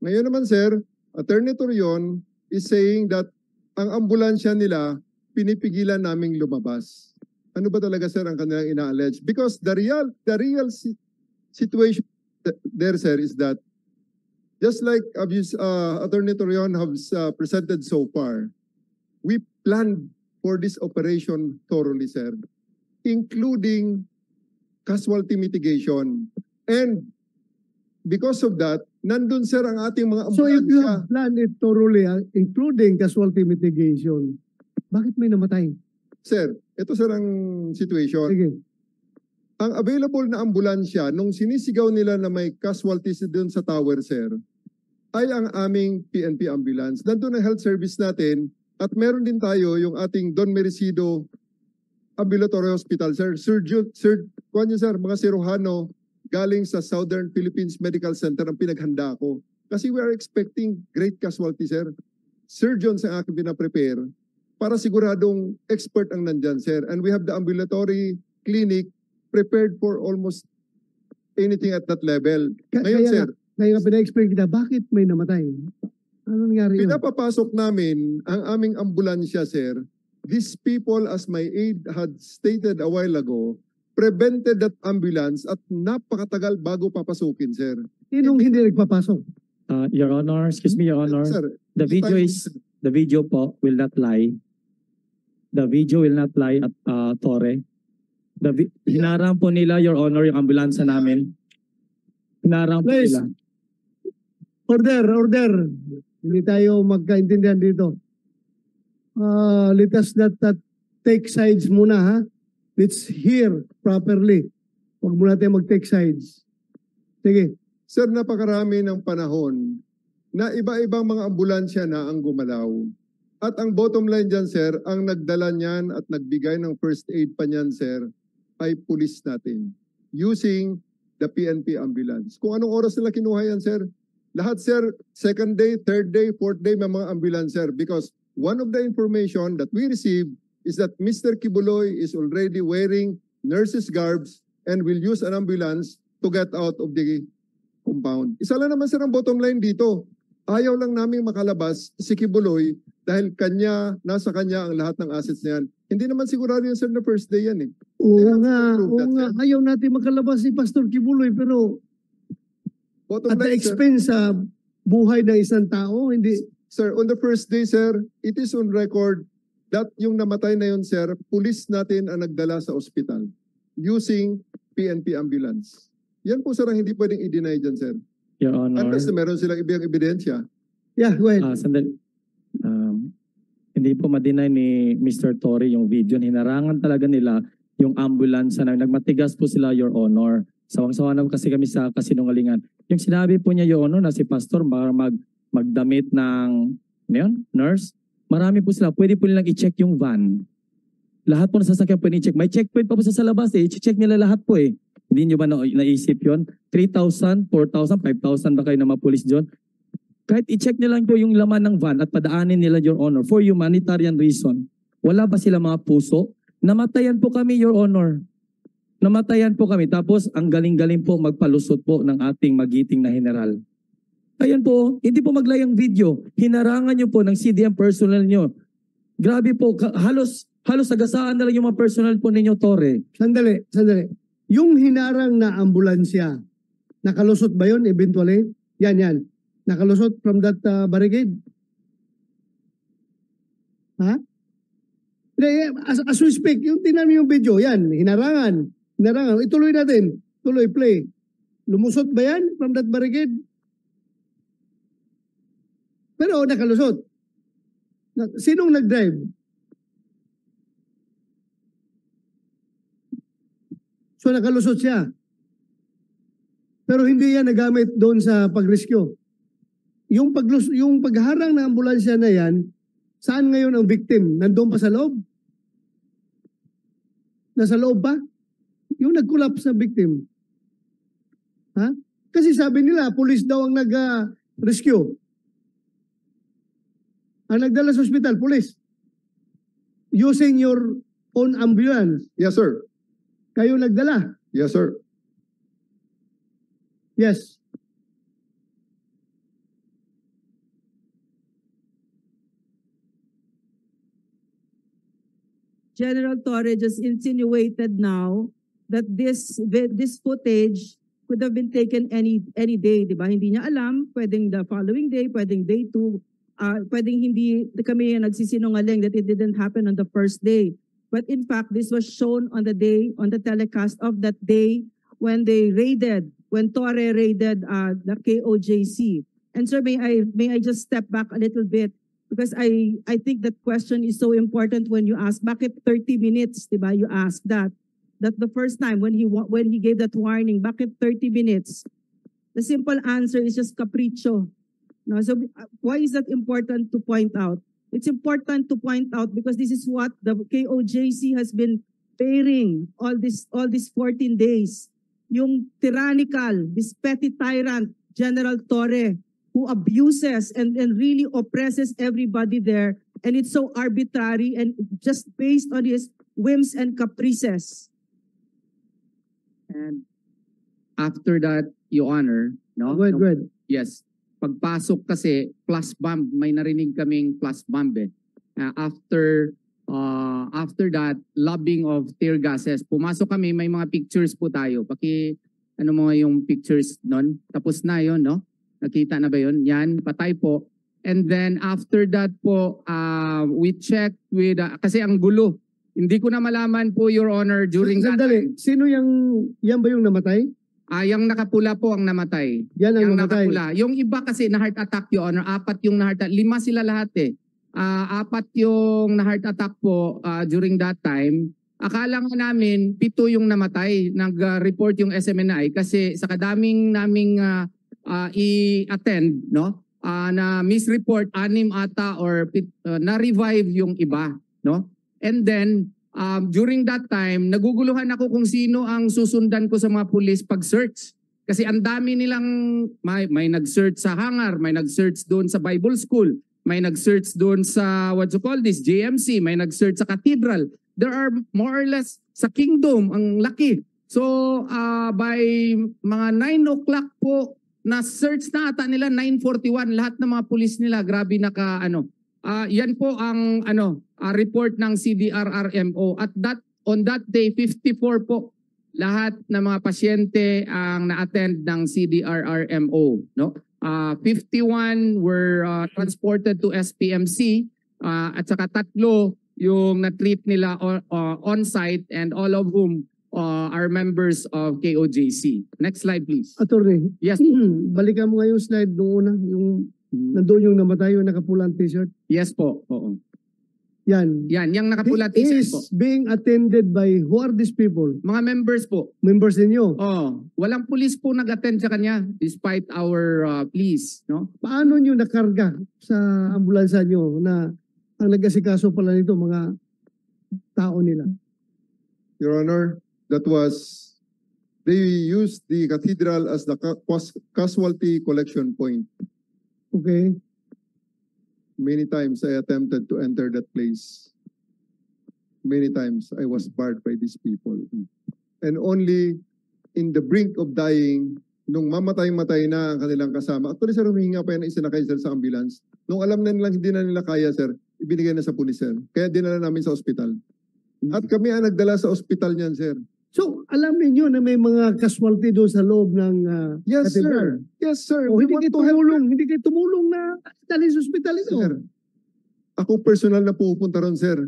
S6: Ngayon naman, sir, Attorney Torion is saying that ang ambulansya nila pinipigilan naming lumabas. Ano ba talaga, sir, ang kanilang ina-allege? Because the real situation there, sir, is that just like Attorney Torion has presented so far, we planned for this operation thoroughly, sir, including casualty mitigation. And because of that, nandun, sir, ang ating mga
S2: So if you
S6: ambulansya.
S2: have planned it thoroughly, including casualty mitigation, bakit may namatay?
S6: Sir, ito, sir, ang situation.
S2: Sige.
S6: Ang available na ambulansya, nung sinisigaw nila na may casualties doon sa tower, sir, ay ang aming PNP ambulance. Nandun ang health service natin at meron din tayo yung ating Don Merecido Ambulatory Hospital, sir. Kuhan niyo, sir, mga siruhano galing sa Southern Philippines Medical Center ang pinaghanda ko. Kasi we are expecting great casualty, sir. Surgeons ang aking pinaprepare para siguradong expert ang nandyan, sir. And we have the ambulatory clinic prepared for almost anything at that level. Ngayon, sir,
S2: Kaya nga pina-explain kita, bakit may namatay? Ano nangyari yun?
S6: pinapapasok namin ang aming ambulansya, sir. These people, as my aide had stated a while ago, prevented that ambulance at napakatagal bago papasukin, sir.
S2: Sinong hindi nagpapasok?
S10: Your Honor, excuse me, Your Honor.
S6: Sir,
S10: The video po will not lie. The video will not lie at Torre. Hinarang po nila, Your Honor, yung ambulansya namin. Hinarang po
S2: Please.
S10: nila.
S2: Order. Hindi tayo magkaintindihan dito. Let us not take sides muna, ha? Let's hear properly. Huwag muna tayo mag-take sides. Sige.
S6: sir, napakarami ng panahon na iba-ibang mga ambulansya na ang gumalaw. At ang bottom line dyan, sir, ang nagdala niyan at nagbigay ng first aid pa niyan, sir, ay pulis natin using the PNP ambulance. Kung anong oras nila kinuha yan, sir, lahat, sir, second day, third day, fourth day, may mga ambulance, sir, because one of the information that we received is that Mr. Kibuloy is already wearing nurse's garbs and will use an ambulance to get out of the compound. Isa lang naman, sir, ang bottom line dito. Ayaw lang namin makalabas si Kibuloy dahil nasa kanya ang lahat ng assets na yan. Hindi naman sigurado yun, sir, na first day yan eh.
S2: Oo nga. Ayaw natin makalabas si Pastor Kibuloy, pero
S6: Bottom
S2: at the
S6: line, sir,
S2: expense sa buhay ng isang tao, hindi.
S6: sir, on the first day, sir, it is on record that yung namatay na yun, sir, pulis natin ang nagdala sa ospital using PNP ambulance. Yan po, sir, ang hindi pwedeng i-deny dyan, sir.
S10: Your Honor.
S6: Unless na meron silang ibang ebidensya.
S2: Yeah, go ahead.
S10: Sandali. Hindi po ma-deny ni Mr. Torre yung video. Hinarangan talaga nila yung ambulance na nagmatigas po sila, Your Honor. Sawang-sawa na kasi kami sa kasinungalingan. Yung sinabi po niya, Your Honor, na si Pastor magdamit ng nurse, marami po sila. Pwede po nilang i-check yung van. Lahat po na sasakyan pwede i-check. May checkpoint pa po sa labas eh. I-check nila lahat po eh. Hindi nyo ba naisip yun? 3,000, 4,000, 5,000 ba kayo na mga pulis dyan? Kahit i-check nila po yung laman ng van at padaanin nila, Your Honor, for humanitarian reason. Wala ba sila mga puso? Namatayan po kami, Your Honor. Namatayan po kami. Tapos, ang galing-galing po magpalusot po ng ating magiting na general. Ayan po, hindi po maglayang video. Hinarangan nyo po ng CDM personnel nyo. Grabe po, halos agasaan na lang yung mga personnel po ninyo, Torre.
S2: Sandali. Yung hinarang na ambulansya, nakalusot ba yun eventually? Yan. Nakalusot from that barricade? Ha? As we speak, yung tinanong yung video, yan, hinarangan. Ituloy natin. Tuloy, play. Lumusot ba yan from that barricade? Pero nakalusot. Sinong nag-drive? So nakalusot siya. Pero hindi yan nagamit doon sa pag-rescue. Yung pagharang ng ambulansya na yan, saan ngayon ang victim? Nandun pa sa loob? Nasa loob ba? Yung nag-collapse na victim. Ha? Kasi sabi nila, police daw ang nag-rescue. Ang nagdala sa hospital, police. Using your own ambulance.
S6: Yes, sir.
S2: Kayo nagdala?
S6: Yes, sir.
S2: Yes.
S11: General Torre just insinuated now that this footage could have been taken any day, di ba? Hindi niya alam, pwedeng the following day, pwedeng day 2, pwedeng hindi kami nagsisinungaling that it didn't happen on the first day. But in fact, this was shown on the telecast of that day when Torre raided the KOJC. And sir, may I just step back a little bit because I think that question is so important when you ask, bakit 30 minutes, diba? You ask that the first time when he gave that warning, bakit 30 minutes? The simple answer is just capricho. No, so why is that important to point out? It's important to point out because this is what the KOJC has been bearing all these 14 days. Yung tyrannical, this petty tyrant, General Torre, who abuses and really oppresses everybody there. And it's so arbitrary and just based on his whims and caprices.
S5: And after that, Your Honor, no?
S2: Go ahead.
S5: Yes. Pagpasok kasi, plus bomb, may narinig kaming plus bomb eh. After that, lobbing of tear gases. Pumasok kami, may mga pictures po tayo. Ano mo yung pictures nun? Tapos na yon, no? Nakita na ba yun? Yan, patay po. And then after that po, we checked with, kasi ang gulo. Hindi ko na malaman po, Your Honor, during that time.
S2: Sino yan ba yung namatay?
S5: Yung nakapula po ang namatay.
S2: Yan ang namatay.
S5: Nakapula. Yung iba kasi na heart attack, Your Honor. 4 yung na heart attack. 5 sila lahat eh. 4 yung na heart attack po during that time. Akala nga namin 7 yung namatay. Nag-report yung SMNI kasi sa kadaming naming i-attend, no? Na misreport 6 ata or na-revive yung iba, no? And then during that time, naguguluhan ako kung sino ang susundan ko sa mga pulis pag-search. Kasi ang dami nilang, may nag-search sa hangar, may nag-search doon sa Bible School, may nag-search doon sa, JMC, may nag-search sa Cathedral. There are more or less sa Kingdom, ang laki. So, by mga 9 o'clock po na-search na ata nila 941 lahat ng mga pulis nila. Grabe yan po ang report ng CDRRMO. At on that day 54 po lahat ng mga pasyente ang na-attend ng CDRRMO, no? 51 were transported to SPMC at saka 3 yung na-treat nila on-site, and all of whom are members of KOJC. Next slide please.
S2: Attorney,
S5: Yes.
S2: balikan mo nga yung slide nung una, yung nandoon yung namatay, yung nakapulang t-shirt.
S5: Yes po. Oo.
S2: Yan.
S5: Yan, yung nakapula
S2: He
S5: t-shirt
S2: is
S5: po.
S2: being attended by, who are these people?
S5: Mga members po.
S2: Members ninyo.
S5: Walang pulis po nag-attend sa kanya despite our pleas, no?
S2: Paano nyo nakarga sa ambulansya nyo na ang nag-asikaso pala nito mga tao nila?
S6: Your Honor, they used the cathedral as the casualty collection point.
S2: Okay.
S6: Many times I attempted to enter that place. Many times I was barred by these people. And only in the brink of dying, nung mamatay-matay na ang kanilang kasama, actually sir, huminga pa yan na isinakay sir sa ambulance. Nung alam na nilang hindi na nila kaya sir, ibinigay na sa pulis sir. Kaya dinala namin sa ospital. At kami ang nagdala sa ospital niyan sir.
S2: So, alam niyo na may mga casualty doon sa loob ng
S6: Yes
S2: cathedral.
S6: sir. Yes sir.
S2: O
S6: We
S2: hindi
S6: want
S2: kayo
S6: to help.
S2: tumulong na dalhin sa ospital ito.
S6: Sir, ako personal na pupunta ron, sir.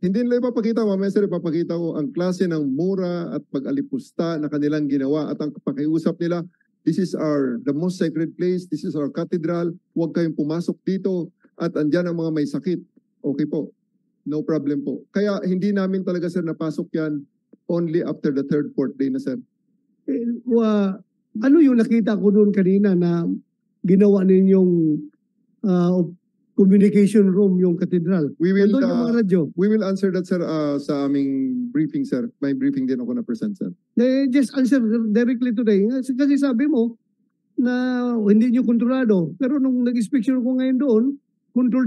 S6: Hindi nila ipapakita, mamaya sir, ipapakita ko ang klase ng mura at pag-alipusta na kanilang ginawa at ang pakiusap nila, this is the most sacred place, this is our cathedral, huwag kayong pumasok dito at andyan ang mga may sakit. Okay po, no problem po. Kaya hindi namin talaga sir napasok yan only after the 3rd, 4th day na sir.
S2: Ano yung nakita ko doon kanina na ginawa ninyong communication room yung cathedral?
S6: We will,
S2: Nandun yung mga radyo.
S6: we will answer that sir sa aming briefing sir. May briefing din ako na present sir.
S2: Just answer directly today. Kasi sabi mo na hindi nyo kontrolado. Pero nung nag-inspection ko ngayon doon, control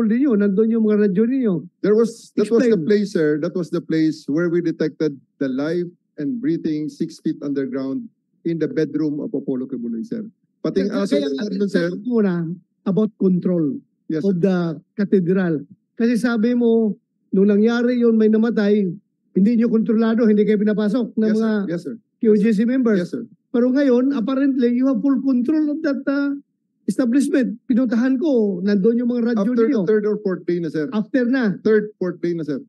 S2: din nyo. Nandun yung mga radyo ninyo.
S6: That was the
S2: Explain.
S6: place, sir. That was the place where we detected the life and breathing 6 feet underground in the bedroom of Apollo Quiboloy, sir. Pati ang aso doon, sir.
S2: Muna about control
S6: Yes,
S2: of the cathedral. Kasi sabi mo, nung nangyari yun, may namatay, hindi nyo kontrolado, hindi kayo pinapasok ng
S6: yes,
S2: mga
S6: sir. Yes, sir.
S2: QGC members.
S6: Yes, sir.
S2: Pero ngayon, apparently, you have full control of that establishment. Pinuntahan ko, nandun yung mga radyo
S6: After
S2: niyo.
S6: the 3rd or 4th day na, sir.
S2: After na.
S6: 3rd, 4th day na, sir.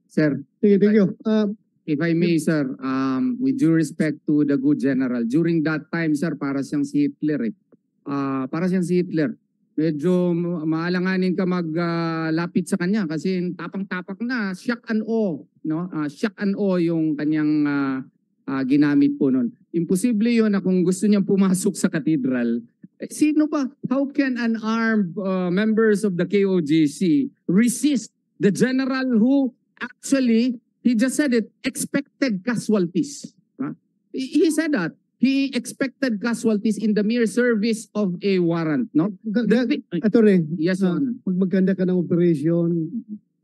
S5: Sir,
S2: Sige, thank you.
S5: if I may sir, with due respect to the good general, during that time sir, para siyang si Hitler para siyang si Hitler. Medyo maalanganin ka maglapit sa kanya kasi tapang-tapak na, shock and awe, no? Shock and awe yung kanyang ginamit po noon. Imposible yun na kung gusto niyang pumasok sa cathedral. Sino ba? How can an armed members of the KOJC resist the general who actually, he just said it, expected casualties. He said that. He expected casualties in the mere service of a warrant, no?
S2: Attorney,
S5: Yes, Your Honor.
S2: pag magkanda ka ng operation,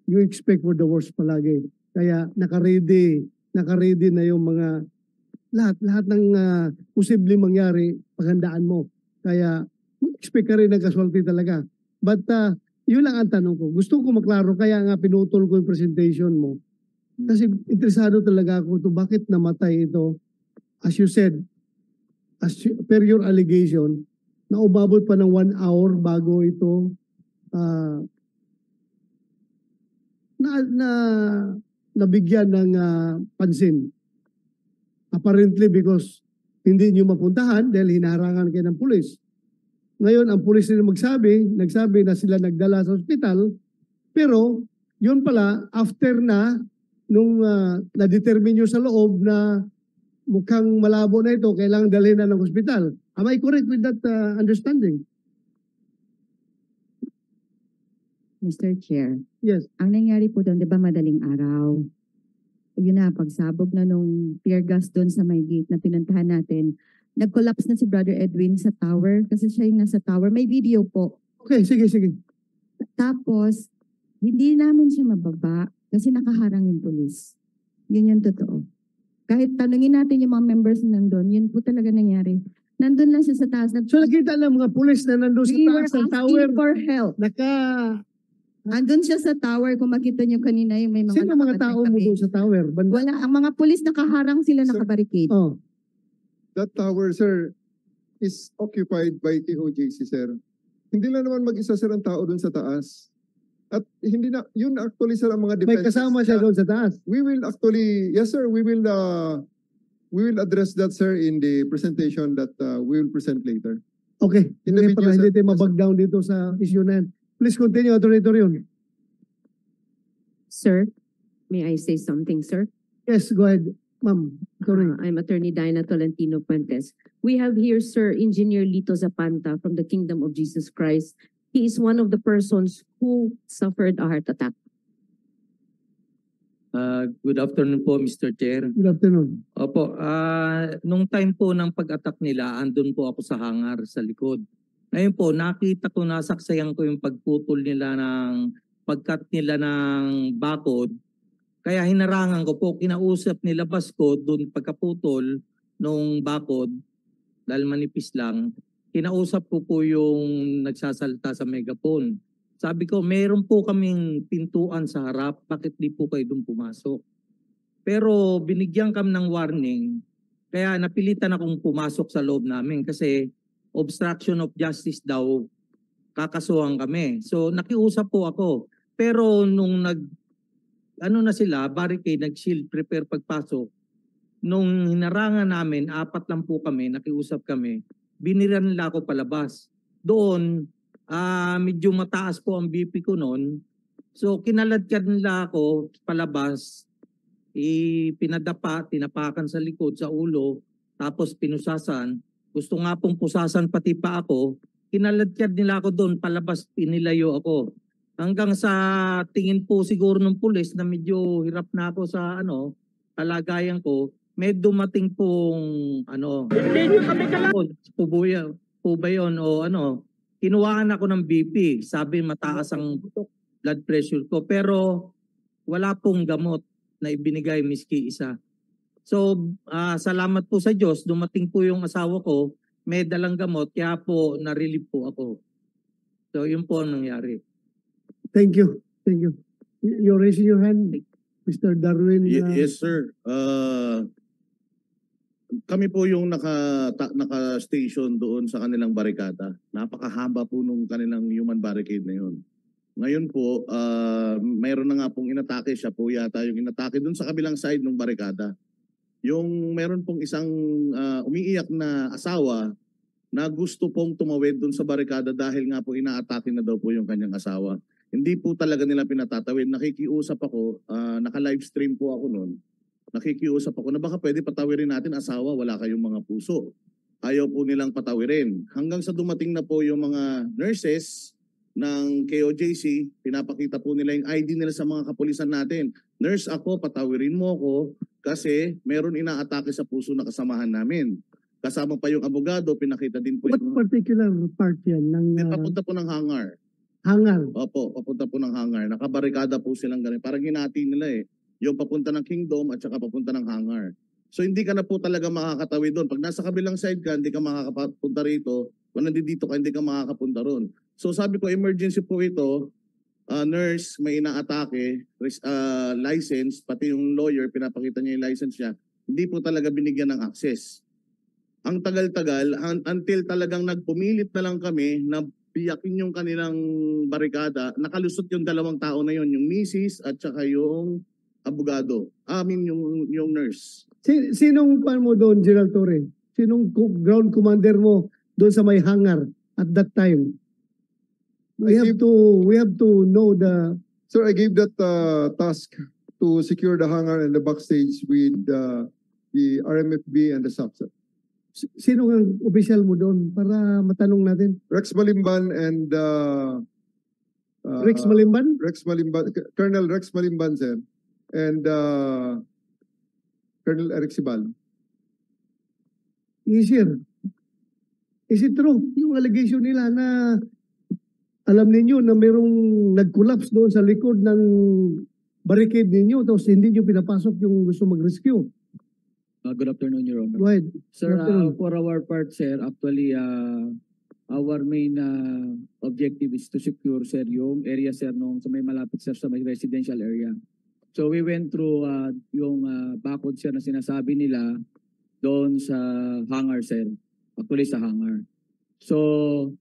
S2: you expect for the worst palagi. Kaya naka-ready na yung mga lahat ng posibleng mangyari, paghandaan mo. Kaya expect ka rin ng casualty talaga. But yun lang ang tanong ko. Gusto ko maklaro, kaya nga pinutol ko yung presentation mo. Kasi interesado talaga ako to bakit namatay ito. As you said, per your allegation, na umabot pa ng 1 hour bago ito nabigyan ng pansin. Apparently because hindi nyo mapuntahan dahil hinaharangan kayo ng pulis. Ngayon, ang pulis nila nagsabi na sila nagdala sa ospital, pero yun pala, after na, nung na-determine nyo sa loob na mukhang malabo na ito, kailangan dalhin na ng ospital. Am I correct with that understanding?
S7: Mr. Chair,
S2: Yes.
S7: ang nangyari po doon, di ba madaling araw? Yun na, pagsabog na nung tear gas doon sa may gate na pinuntahan natin, nag-collapse na si Brother Edwin sa tower kasi siya yung nasa tower. May video po.
S2: Okay, sige.
S7: Tapos, hindi namin siya mababa kasi nakaharang yung pulis. Yun yung totoo. Kahit tanungin natin yung mga members na nandun, yun po talaga nangyari. Nandun lang siya sa taas.
S2: So nakita ng mga pulis na nandun sa
S7: We were
S2: taas ng
S7: asking
S2: tower.
S7: for help. Andun siya sa tower. Kung makita niyo kanina yung may mga
S2: Sino mga
S7: nakapatay
S2: tao mo
S7: kami.
S2: doon sa tower?
S7: Wala. Ang mga pulis nakaharang sila,
S6: Sir.
S7: nakabarricade.
S2: Oh.
S6: That tower, sir, is occupied by KOJC, sir. Hindi lang naman mag-isa, sir, ang tao doon sa taas. At hindi na, yun actually, sir, ang mga
S2: May
S6: defenses.
S2: kasama siya doon sa taas.
S6: We will actually, yes, sir, we will address that, sir, in the presentation that we will present later.
S2: Okay.
S6: In the
S2: Hindi para
S6: video,
S2: hindi
S6: sir.
S2: tayo mabag down dito sa issue na yan. Please continue, Attorney Torion.
S12: Sir, may I say something, sir?
S2: Yes, go ahead, ma'am. Sorry.
S12: I'm Attorney Diana Tolentino Fuentes. We have here, sir, Engineer Lito Zapanta from the Kingdom of Jesus Christ. He is one of the persons who suffered a heart attack.
S13: Good afternoon po, Mr. Chair.
S2: Good afternoon.
S13: Opo, nung time po ng pag-attack nila, andun po ako sa hangar sa likod. Ngayon po, nakita ko, nasaksayan ko yung pagputol nila pagkat nila ng bakod. Kaya hinarangan ko po, kinausap nila Basko doon pagkaputol nung bakod, dahil manipis lang. Kinausap ko po yung nagsasalita sa megaphone. Sabi ko, meron po kaming pintuan sa harap, bakit di po kayo doon pumasok? Pero binigyan kami ng warning, kaya napilitan akong pumasok sa loob namin kasi obstruction of justice daw, kakasuhan kami. So nakiusap po ako. Pero nung barricade, nag-shield, prepare pagpasok, nung hinarangan namin, 4 lang po kami, nakiusap kami, biniran nila ako palabas. Doon, medyo mataas po ang BP ko noon. So kinaladkad nila ako palabas, pinadapa, tinapakan sa likod, sa ulo, tapos pinusasan. Gusto nga pong pusasan pati pa ako, kinaladkad nila ako doon palabas, pinilayo ako. Hanggang sa tingin po siguro ng pulis na medyo hirap na ako sa kalagayan ko, may dumating pong po ba yun o kinuhaan ako ng BP. Sabi mataas ang blood pressure ko pero wala pong gamot na ibinigay miski isa. So salamat po sa Diyos, dumating po yung asawa ko, may dalang gamot kaya po na-relieve po ako. So yun po ang nangyari.
S2: Thank you. Thank you. You're raising your hand, Mr. Darwin.
S14: Yes, sir. Kami po yung naka-station doon sa kanilang barikada. Napakahaba po nung kanilang human barricade na yun. Ngayon po, mayroon na nga pong inatake, siya po yata yung inatake doon sa kabilang side ng barikada. Yung meron pong isang umiiyak na asawa na gusto pong tumawid doon sa barikada dahil nga po inaatake na daw po yung kanyang asawa. Hindi po talaga nila pinatatawid. Nakikiusap ako, naka-livestream po ako noon. Nakikiusap ako na baka pwede patawirin natin asawa, wala kayong mga puso. Ayaw po nilang patawirin. Hanggang sa dumating na po yung mga nurses ng KOJC, pinapakita po nila yung ID nila sa mga kapulisan natin. Nurse ako, patawirin mo ako kasi meron inaatake sa puso na kasamahan namin. Kasama pa yung abogado, pinakita din po
S2: What
S14: yung...
S2: particular part yan?
S14: Papunta po ng hangar.
S2: Hangar?
S14: Opo, papunta po ng hangar. Nakabarikada po silang ganun. Parang hinati nila yung papunta ng Kingdom at saka papunta ng hangar. So hindi ka na po talaga makakatawid doon. Pag nasa kabilang side ka, hindi ka makakapunta rito. Kung nandito ka, hindi ka makakapunta roon. So sabi ko, emergency po ito. Nurse, may inaatake, license, pati yung lawyer, pinapakita niya yung license niya. Hindi po talaga binigyan ng access. Ang tagal-tagal, until talagang nagpumilit na lang kami na piyakin yung kanilang barikada, nakalusot yung 2 tao na yon, yung misis at saka yung abogado. Yung nurse.
S2: Sinong pan mo doon, General Torre? Sinong ground commander mo doon sa may hangar at that time? We have to know the...
S6: Sir, I gave that task to secure the hangar and the backstage with the RMFB and the SAP.
S2: Sino ang official mo doon para matanong natin?
S6: Rex Malimban and
S2: Rex Malimban?
S6: Colonel Rex Malimban, sir. And Colonel Eric Sibal.
S2: Easier. Is it true? Yung allegation nila na alam ninyo na mayroong nag-collapse doon sa likod ng barricade ninyo tapos hindi nyo pinapasok yung gusto mag-rescue.
S5: Good afternoon, Your Honor.
S2: Go ahead.
S5: Sir,
S2: Good afternoon.
S5: for our part, sir, actually, our main objective is to secure, sir, yung area, sir, nung sa may malapit, sir, sa may residential area. So we went through yung bakod, sir, na sinasabi nila doon sa hangar, sir. Actually, sa hangar. So,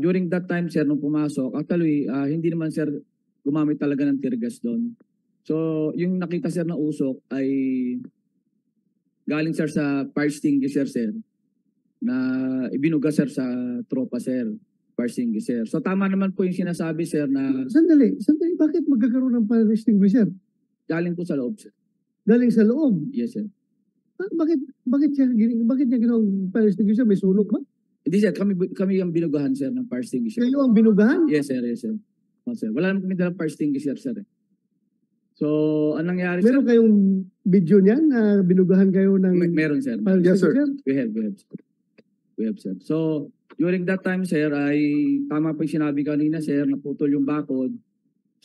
S5: during that time, sir, nung pumasok, actually, hindi naman, sir, gumamit talaga ng tear gas doon. So, yung nakita, sir, na usok ay galing, sir, sa fire extinguisher, sir, na ibinuga, sir, sa tropa, sir, fire extinguisher. So, tama naman po yung sinasabi, sir, na
S2: Sandali, bakit magkakaroon ng fire extinguisher?
S5: galing po sa loob, sir.
S2: Galing sa loob.
S5: Yes, sir.
S2: Bakit niya ginawang fire extinguisher? May sunog ba?
S5: Hindi, sir, kami ang binugahan, sir, ng fire extinguisher.
S2: Kayo ang binugahan?
S5: Yes, sir, yes, sir. Oh, sir. Wala naman kami dalang fire extinguisher, sir. So, anong nangyari, sir?
S2: Meron kayong video niyan na binugahan kayo ng
S5: Meron, sir.
S2: fire
S6: Yes, sir.
S2: extinguisher?
S5: We have, sir. So, during that time, sir, ay tama po yung sinabi kanina, sir, naputol yung bakod.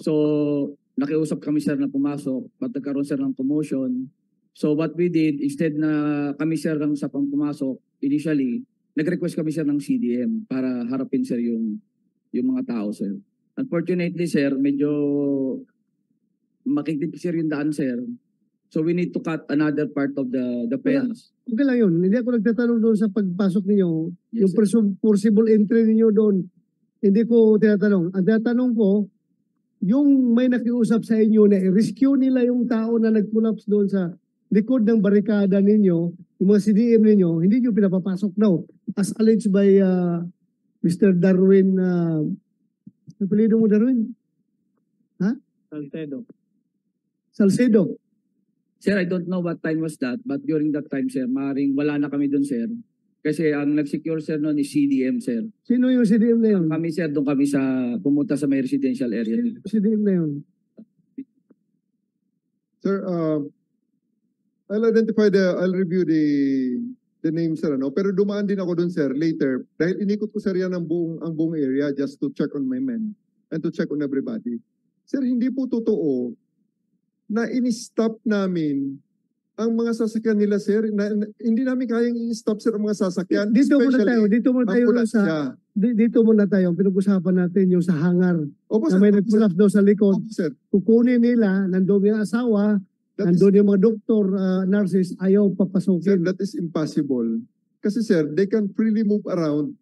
S5: So, nakiusap kami, sir, na pumasok. At nagkaroon, sir, ng commotion. So, what we did, instead na kami, sir, ng sa pumasok, initially, nag-request kami, sir, ng CDM para harapin, sir, yung mga tao, sir. Unfortunately, sir, medyo makikip, sir, yung daan, sir. So, we need to cut another part of the fence.
S2: Okay lang yun. Hindi ako nagtatanong doon sa pagpasok ninyo.
S5: Yes,
S2: Yung possible entry ninyo doon. Hindi ko tinatanong. Ang tinatanong ko, yung may nakiusap sa inyo na i-rescue nila yung tao na nag-collapse doon sa likod ng barikada ninyo, yung mga CDM ninyo, hindi nyo pinapapasok daw. As alleged by Mr. Darwin, napalido mo Darwin? Ha? Salcedo.
S5: Sir, I don't know what time was that, but during that time, sir, maring wala na kami doon, sir. Kasi ang nag-secure, sir, noon is CDM, sir.
S2: Sino yung CDM na yun?
S5: Kami, sir, doon kami sa pumunta sa may residential area.
S2: CDM na yun.
S6: Sir, I'll review the name, sir, ano? Pero dumaan din ako dun, sir, later. Dahil inikot ko, sir, yan ang buong area just to check on my men and to check on everybody. Sir, hindi po totoo na in-stop namin ang mga sasakyan nila, sir. Hindi namin kayang i-stop, sir, ang mga sasakyan.
S2: Dito muna tayo
S6: ambulansya.
S2: dito muna tayo. Pinag-usapan natin yung sa hangar.
S6: Opo,
S2: Na
S6: sir.
S2: may nag-collapse daw sa likod.
S6: Opo, sir.
S2: Kukunin nila, nandoon yung asawa, nandoon yung mga doktor, nurses, ayaw
S6: Sir,
S2: papasukin.
S6: that is impossible. Kasi, sir, they can freely move around.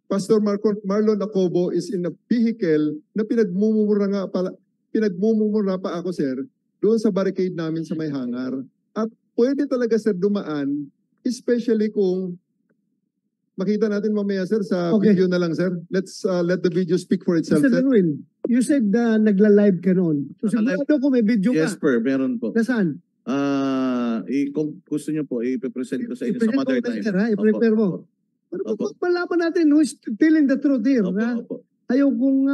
S6: Pastor Marlon Acobo is in a vehicle na pinagmumura pa ako, sir, doon sa barricade namin sa may hangar. At pwede talaga, sir, dumaan, especially kung makita natin mamaya, sir, sa
S2: Okay.
S6: video na lang, sir. Let's let the video speak for itself,
S2: Mr.
S6: sir.
S2: Darwin, you said nagla-live ka noon. So
S14: Naka-live.
S2: sigurado ko may video
S14: Yes,
S2: ka.
S14: meron po.
S2: Nasaan?
S14: Kung gusto niyo po, i-present ko sa inyo
S2: I-present
S14: some other
S2: mo,
S14: time.
S2: sir, ha? I-prepare mo.
S14: Opo,
S2: Para
S14: Opo.
S2: malaman natin who is telling the truth here.
S14: opo,
S2: Ha?
S14: opo.
S2: Ayaw kung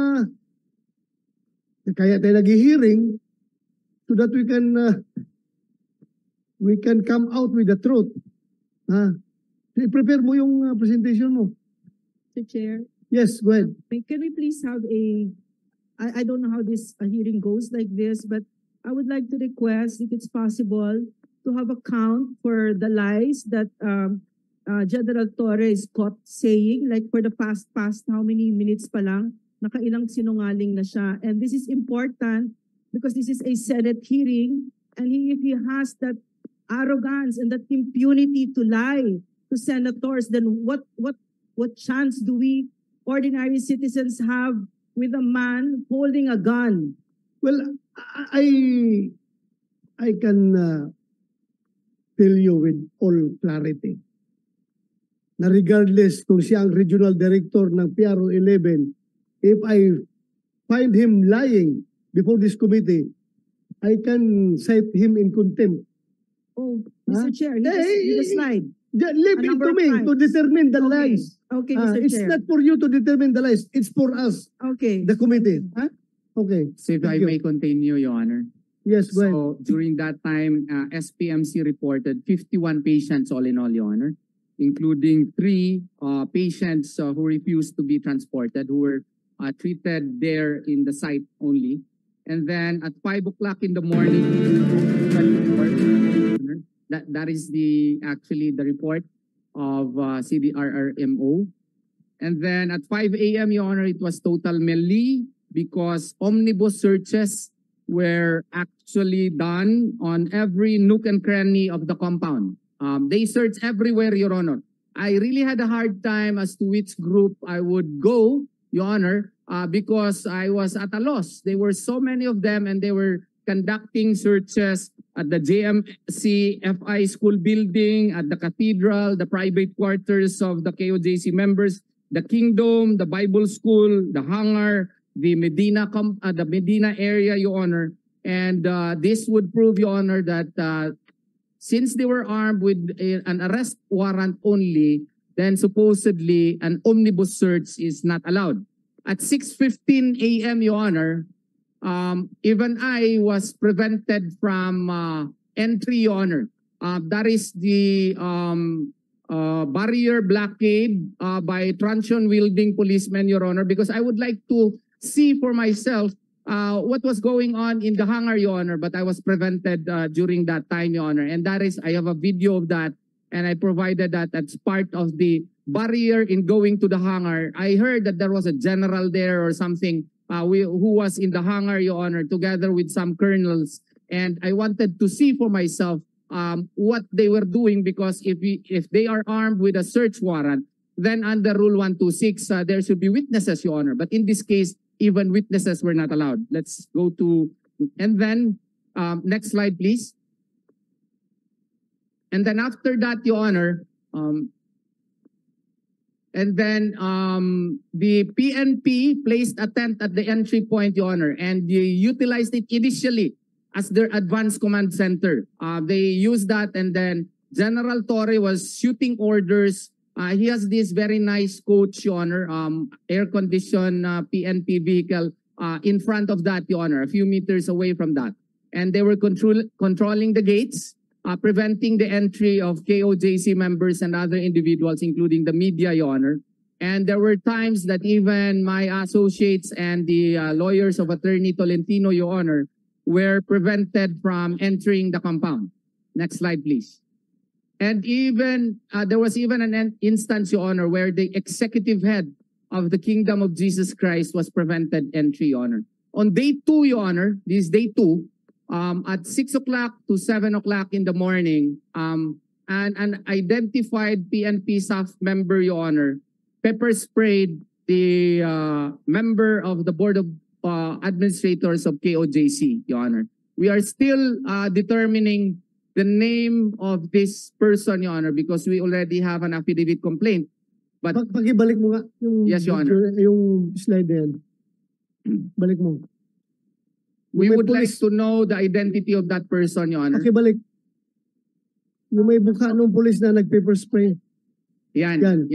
S2: kaya tayo nag-hearing so that we can come out with the truth. Ha? I-prepare mo yung presentation mo.
S11: Mr. Chair,
S2: Yes, go ahead.
S11: can we please have I don't know how this hearing goes like this, but I would like to request, if it's possible, to have a count for the lies that General Torre is caught saying, like for the past how many minutes pa lang, nakailang sinungaling na siya. And this is important because this is a Senate hearing, and if he has that arrogance and that impunity to lie to senators, then what chance do we ordinary citizens have with a man holding a gun?
S2: Well, I can tell you with all clarity na regardless kung siya ang regional director ng PRO 11, if I find him lying before this committee, I can cite him in contempt.
S11: Oh,
S2: Huh?
S11: Mr. Chair, he just lied.
S2: Leave
S11: A
S2: it
S11: number
S2: to
S11: of
S2: me
S11: times.
S2: to determine the
S11: Okay.
S2: lies.
S11: Okay, Mr.
S2: It's
S11: Chair.
S2: not for you to determine the lies. It's for us,
S11: Okay.
S2: the committee. Huh? Okay.
S5: So if I
S2: Thank you.
S5: may continue, Your Honor.
S2: Yes, go ahead.
S5: So during that time, SPMC reported 51 patients all in all, Your Honor, including 3 patients who refused to be transported, who were treated there in the site only. And then at 5 o'clock in the morning, that is actually the report of CDRRMO. And then at 5 a.m., Your Honor, it was total melee because omnibus searches were actually done on every nook and cranny of the compound. They searched everywhere, Your Honor. I really had a hard time as to which group I would go, Your Honor, because I was at a loss. There were so many of them and they were conducting searches at the JMC FI school building, at the cathedral, the private quarters of the KOJC members, the Kingdom, the Bible School, the hangar, the Medina area, Your Honor. And this would prove, Your Honor, that since they were armed with an arrest warrant only, then supposedly an omnibus search is not allowed. At 6:15 a.m., Your Honor, even I was prevented from entry, Your Honor. That is the barrier blockade by truncheon-wielding policemen, Your Honor, because I would like to see for myself what was going on in the hangar, Your Honor, but I was prevented during that time, Your Honor. And that is, I have a video of that, and I provided that as part of the barrier in going to the hangar. I heard that there was a general there or something who was in the hangar, Your Honor, together with some colonels. And I wanted to see for myself what they were doing, because if they are armed with a search warrant, then under Rule 126, there should be witnesses, Your Honor. But in this case, even witnesses were not allowed. Let's go to, and then next slide, please. And then after that, Your Honor, and then the PNP placed a tent at the entry point, Your Honor, and they utilized it initially as their advanced command center. They used that, and then General Torre was shooting orders. He has this very nice coach, Your Honor, air-conditioned PNP vehicle in front of that, Your Honor, a few meters away from that. And they were controlling the gates, preventing the entry of KOJC members and other individuals, including the media, Your Honor. And there were times that even my associates and the lawyers of Attorney Tolentino, Your Honor, were prevented from entering the compound. Next slide, please. And even there was even an instance, Your Honor, where the executive head of the Kingdom of Jesus Christ was prevented entry, Your Honor. On day 2, Your Honor, this is day 2, at 6 o'clock to 7 o'clock in the morning, an identified PNP staff member, Your Honor, pepper sprayed the member of the Board of Administrators of KOJC, Your Honor. We are still determining the name of this person, Your Honor, because we already have an affidavit complaint. But
S2: Pakibalik mo nga yung,
S5: yes, Your Honor,
S2: yung slide na yan. Balik mo.
S5: We would like to know the identity of that person, Your Honor.
S2: Pakibalik. Yung may buka ng pulis na nag-pepper spray.
S5: Yan.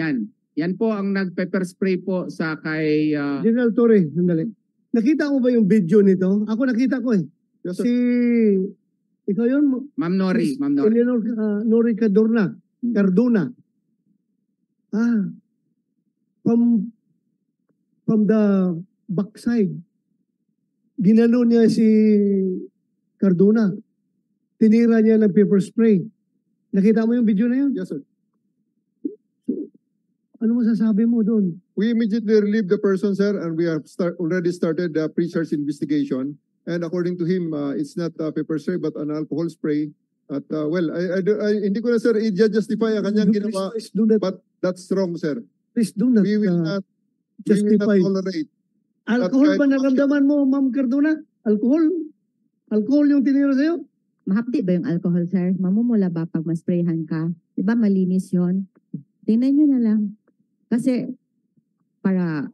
S5: Yan po ang nag-pepper spray po sa kay...
S2: General Torre, sandali. Nakita mo ba yung video nito? Ako nakita ko eh.
S6: Yes,
S2: si... Ikaw yun?
S5: Ma'am Nori.
S2: Eleanor Nori Cardona. From the backside. Ginano niya si Cardona. Tinira niya ng pepper spray. Nakita mo yung video na yun?
S6: Yes, sir.
S2: So, ano masasabi mo doon?
S6: We immediately relieved the person, sir, and we have already started the pre-search investigation. And according to him, it's not pepper spray but an alcohol spray. At well, hindi ko na, sir i-justify ang kanyang ginawa, but that's wrong, sir.
S2: Please do not
S6: we will not
S2: justify.
S6: Tolerate.
S2: Alcohol ba naramdaman mo, Ma'am Cardona? Alcohol? Alcohol yung tinira sa'yo?
S7: Mahapdi ba yung alcohol, sir? Mamumula ba pag masprayhan ka? Diba malinis yon? Tingnan nyo na lang. Kasi, para,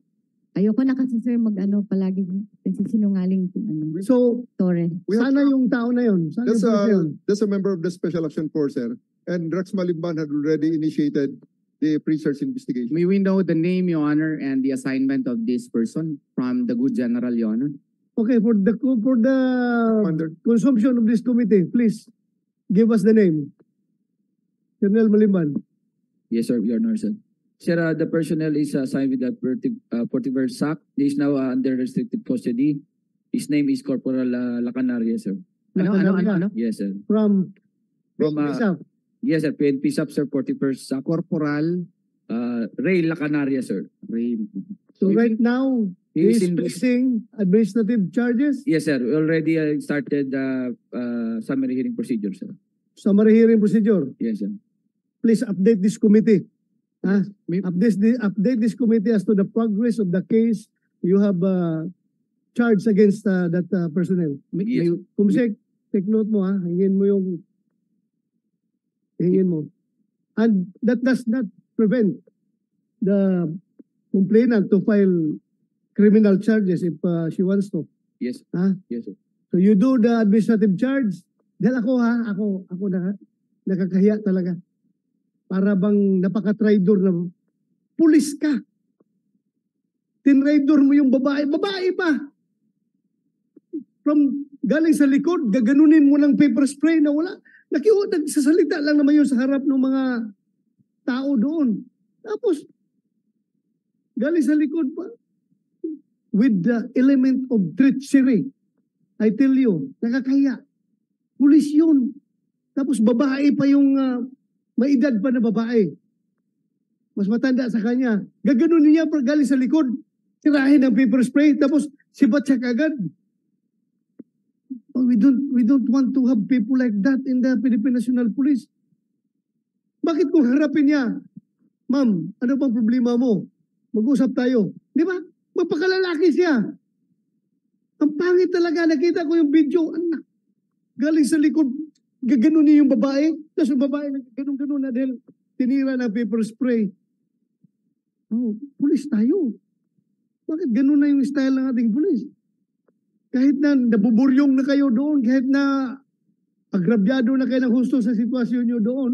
S7: ayoko na kasi, sir, palagi nagsisinungaling.
S2: So,
S7: Torre.
S2: Sana yung tao na yun. Sana
S6: that's a member of the Special Action Force, sir. And Rex Malimban had already initiated the pre-search investigation.
S5: May we know the name, Your Honor, and the assignment of this person from the good General, Your Honor?
S2: Okay, for the consumption of this committee, please give us the name. Colonel Malimban.
S15: Yes, sir, Your Honor, sir. Sir, the personnel is assigned with the Portiver SAC. He is now under restricted custody. His name is Corporal Lacanaria, sir.
S2: Lacanaria.
S15: Yes, sir.
S2: From
S15: From,
S2: PSAP.
S15: Yes, sir. PNP Sub, sir, 41st Sub.
S8: Corporal,
S15: Ray Lacanaria, sir. Ray.
S2: So right now,
S15: He
S2: he
S15: is
S2: is
S15: in-
S2: facing administrative charges,
S15: Yes, sir. We already started summary hearing procedure, sir.
S2: summary hearing procedure.
S15: Yes, sir.
S2: Please update this committee. Update this committee as to the progress of the case you have charged against that personnel.
S15: Yes.
S2: Kumsek, take note mo ha, hingin mo. And that does not prevent the complainant to file criminal charges if she wants to.
S15: Yes.
S2: Ha?
S15: Yes, sir.
S2: So you do the administrative charge. Dahil ako nakakahiya talaga. Para bang napaka-traidor na pulis ka. Tinraidor mo yung babae pa. Galing sa likod, gaganunin mo ng paper spray na wala. Nagsasalita lang naman yun sa harap ng mga tao doon. Tapos, galing sa likod pa. With the element of treachery. I tell you, nakakahiya. Pulis yun. Tapos babae pa yung may edad pa na babae. Mas matanda sa kanya. Gaganunin niya galing sa likod. Tirahin ng paper spray. Tapos sibat siya kagad. Oh, we don't want to have people like that in the Philippine National Police. Bakit kung harapin niya, ma'am, ano bang problema mo? Mag-usap tayo. Di ba? Magpakalalaki siya. Ang pangit talaga. Nakita ko yung video. Anak, galing sa likod, gaganunin yung babae. Tapos yung babae, ganun-ganun na dahil tinira ng paper spray. Oh, pulis tayo. Bakit ganun na yung style ng ating pulis? Kahit na nabuburyong na kayo doon, kahit na agrabyado na kayo ng husto sa sitwasyon nyo doon,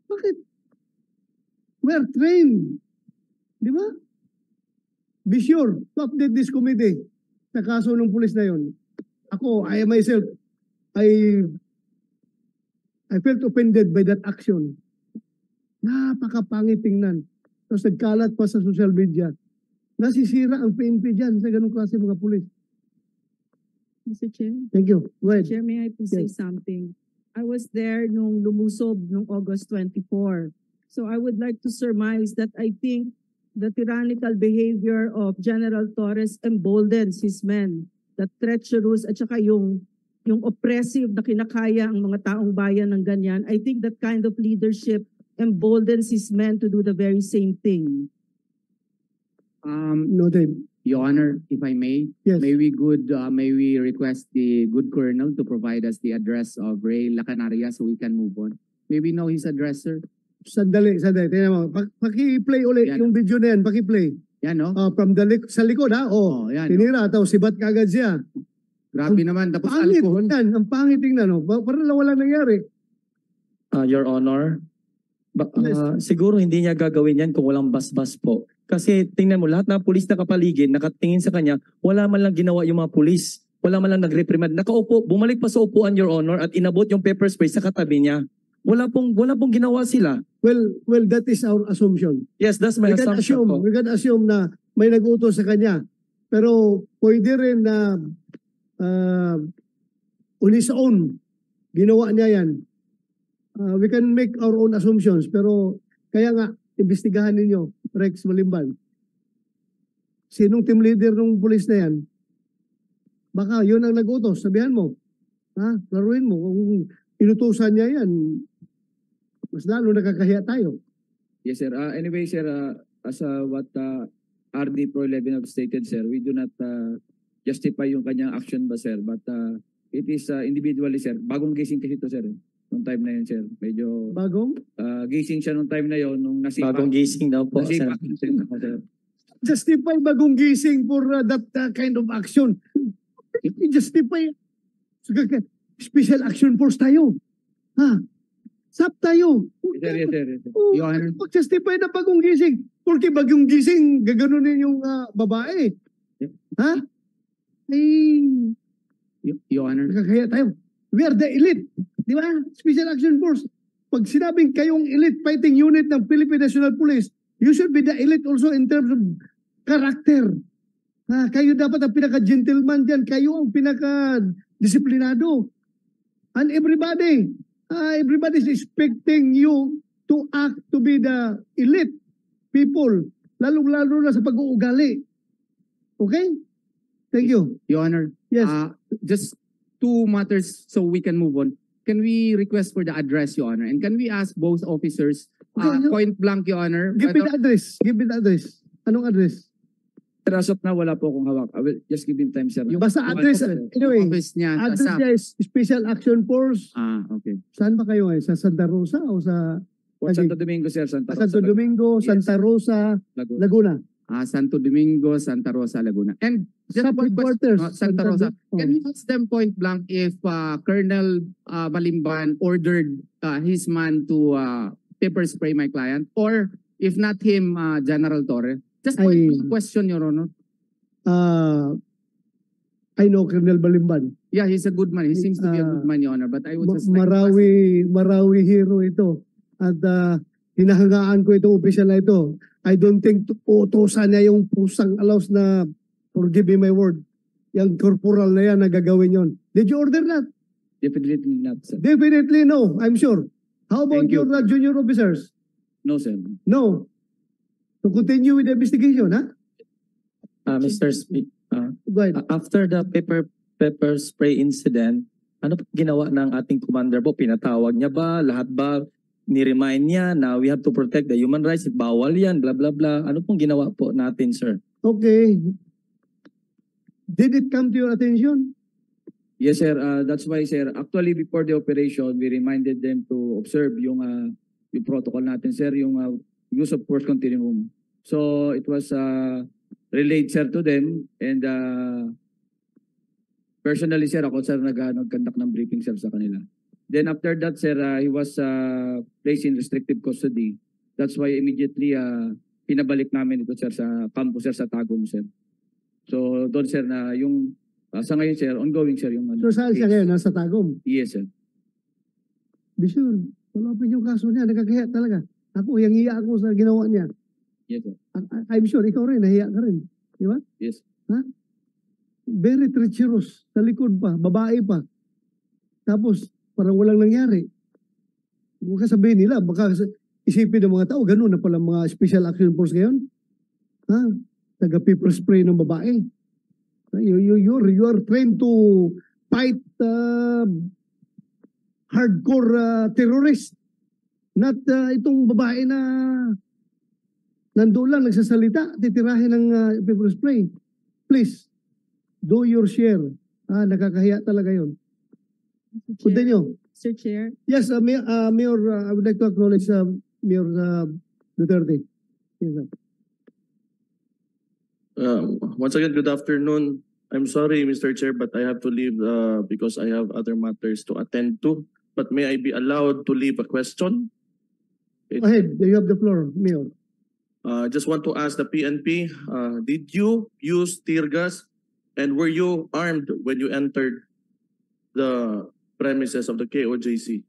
S2: bakit? We are trained. Di ba? Be sure to update this committee sa kaso ng pulis na yon. Ako, I myself, I felt offended by that action. Napakapangit tingnan. Tapos nagkalat pa sa social media. Nasisira ang PNP dyan sa ganung klase mga pulis.
S11: Mr. Chair.
S2: Thank you. Go ahead.
S11: Chair, may I please say
S2: Yes.
S11: something? I was there nung lumusob nung August 24. So I would like to surmise that I think the tyrannical behavior of General Torres emboldens his men. The treacherous at saka yung oppressive na kinakaya ang mga taong bayan ng ganyan. I think that kind of leadership emboldens his men to do the very same thing.
S2: Noted.
S5: Your Honor, if I may,
S2: Yes.
S5: may we request the good colonel to provide us the address of Ray Lacanaria so we can move on. May we know his address, sir?
S2: Sandali. Tingnan mo. Paki-play ulit
S5: Yan.
S2: yung video na yan. Paki-play.
S5: Yan, no?
S2: From sa likod ha.
S5: Oh, yan.
S2: Tinira. Tapos sibat kagad siya.
S5: Grabe naman. Tapos
S2: Pangit
S5: alcohol.
S2: yan. Ang pangit tingnan. No? Parang wala nangyari.
S10: Your Honor,
S2: Yes.
S10: siguro hindi niya gagawin yan kung walang basbas po. Kasi tingnan mo, lahat ng pulis na kapaligid, nakatingin sa kanya, wala man lang ginawa yung mga pulis. Wala man lang nag-reprimand. Nakaupo, bumalik pa sa upuan, Your Honor, at inabot yung paper spray sa katabi niya. Wala pong ginawa sila.
S2: Well, that is our assumption.
S10: Yes, that's my assumption po.
S2: We can assume na may nag-utos sa kanya. Pero pwede rin na on his own, ginawa niya yan. We can make our own assumptions. Pero kaya nga, imbestigahan ninyo, Rex Malimbal. Sinong team leader ng pulis na yan? Baka yun ang nag-utos. Sabihan mo. Laruin mo. Kung inutusan niya yan, mas lalo nakakahiya tayo.
S15: Yes, sir. Anyway, sir, as what RD Pro 11 have stated, sir, we do not justify yung kanyang action ba, sir? But it is individually, sir. Bagong gising kasi ito, sir. Nung time na yun, sir. Medyo
S2: Bagong?
S15: gising siya nung time na yun. Nung nasipa.
S10: Bagong gising daw po.
S15: Nasipa.
S10: Sir.
S2: Justify bagong gising for that kind of action. I-justify. Special action force tayo. SAP tayo.
S15: Yes, sir.
S2: Your Honor. Mag-justify na bagong gising. Porque bagong gising, gaganunin yung babae.
S5: Your Honor.
S2: Nakakaya tayo. We are the elite. Di ba? Special Action Force. Pag sinabing kayong elite fighting unit ng Philippine National Police, you should be the elite also in terms of character. Kayo dapat ang pinaka-gentleman dyan. Kayo ang pinaka-disiplinado. And everybody is expecting you to act to be the elite people. Lalong-lalo na sa pag-uugali. Okay? Thank you.
S5: Your Honor,
S2: Yes.
S5: just two matters so we can move on. Can we request for the address, Your Honor? And can we ask both officers,
S2: Okay,
S5: point blank, Your Honor?
S2: Give me the address. Give me the address. Anong address?
S15: Sir, as of now, wala po akong hawak. I will just give him time, sir.
S2: Basta address. Anyway,
S5: Office niya.
S2: address
S5: sa-
S2: niya is Special Action Force.
S5: Okay.
S2: Saan ba kayo ngayon? Sa Santa Rosa o sa
S15: For Santo Domingo, sir. Santa Rosa.
S2: Santo Domingo, Santa Rosa,
S15: Laguna.
S2: Laguna?
S5: Santo Domingo, Santa Rosa, Laguna. And just
S2: Sa
S5: one question,
S2: headquarters.
S5: Santa Rosa.
S2: Oh.
S5: Can we ask them point blank if Colonel Balimban ordered his man to pepper spray my client, or if not him, General Torre? Just point blank question, Your Honor.
S2: I know Colonel Balimban.
S5: Yeah, he's a good man. He seems to be a good man, Your Honor. But I would just like to ask-
S2: Marawi hero ito. At hinahangaan ko itong opisyal na ito. I don't think utosan niya yung pusang alaws na, forgive me my word, yung corporal na yan na gagawin yon. Did you order that?
S15: Definitely not, sir.
S2: Definitely no, I'm sure. How about
S15: Thank you.
S2: your junior officers?
S15: No, sir.
S2: No. To continue with the investigation, ha?
S10: Mr. Speaker,
S2: Go ahead.
S10: after the pepper spray incident, ano po ginawa ng ating commander po? Pinatawag niya ba? Lahat ba? Ni-remind niya na we have to protect the human rights. Bawal yan, blah, blah, blah. Ano pong ginawa po natin, sir?
S2: Okay. Did it come to your attention?
S15: Yes, sir. That's why, sir, actually before the operation, we reminded them to observe yung protocol natin, sir, yung use of force continuum. So it was relayed, sir, to them, and personally, sir, ako, sir, nag-conduct ng briefing, sir, sa kanila. Then after that, sir, he was placed in restrictive custody. That's why immediately pinabalik namin ito, sir, sa campus, sir, sa Tagum, sir. So doon, sir, na yung sa ngayon, sir, ongoing, sir, yung
S2: So saan siya ngayon? Nasa Tagum?
S15: Yes, sir.
S2: Be sure. Wala pa yung kaso niya. Nagkakahiya talaga. Ako, yung hiya ako sa ginawa niya.
S15: Yes, sir.
S2: I'm sure, ikaw rin, nahiya ka rin. Di ba?
S15: Yes.
S2: Ha? Very treacherous. Sa likod pa, babae pa. Tapos, parang walang nangyari. Baka sabihin nila, baka isipin ng mga tao, ganun na pala mga special action force ngayon. Ha? Taga-pepper spray ng babae. You are trained to fight hardcore terrorist. Not itong babae na nandoon lang nagsasalita, titirahin ng pepper spray. Please, do your share. Nakakahiya talaga yun. Continue.
S7: Mr. Chair,
S2: Yes, Mayor, I would like to acknowledge Mayor Duterte. Yes, sir.
S16: Once again, good afternoon. I'm sorry, Mr. Chair, but I have to leave because I have other matters to attend to. But may I be allowed to leave a question?
S2: Go ahead, you have the floor, Mayor.
S16: Just want to ask the PNP, did you use tear gas and were you armed when you entered the premises of the KOJC?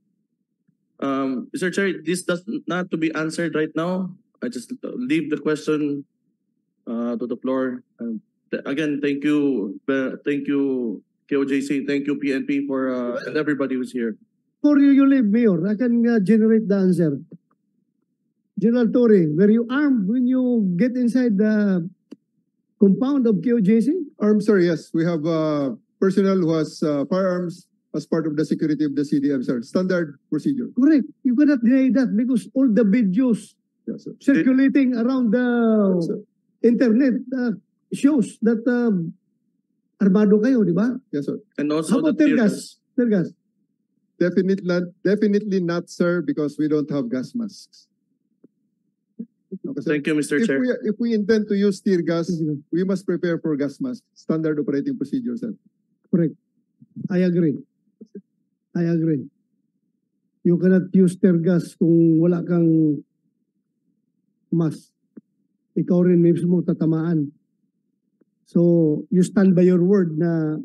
S16: Mr. Chair, this does not to be answered right now. I just leave the question to the floor. Again, thank you KOJC, thank you PNP for and everybody who's here.
S2: Before you leave, Mayor, I can generate the answer. General Torre, were you armed when you get inside the compound of KOJC?
S6: Armed, sir, yes. We have personnel who has firearms as part of the security of the CDM, sir. Standard procedure.
S2: Correct. You cannot deny that because all the videos
S6: Yes, sir.
S2: circulating around the internet shows that armado kayo, di ba?
S6: Yes, sir.
S16: And also
S2: How about
S16: the
S2: tear
S16: tear
S2: gas? Tear gas.
S6: Definitely not, sir, because we don't have gas masks. Okay, sir.
S16: Thank you, Mr. Chair.
S6: If we intend to use tear gas, we must prepare for gas mask. Standard operating procedure, sir.
S2: Correct. I agree. You cannot use tear gas kung wala kang mask. Ikaw rin mismo tatamaan. So, you stand by your word na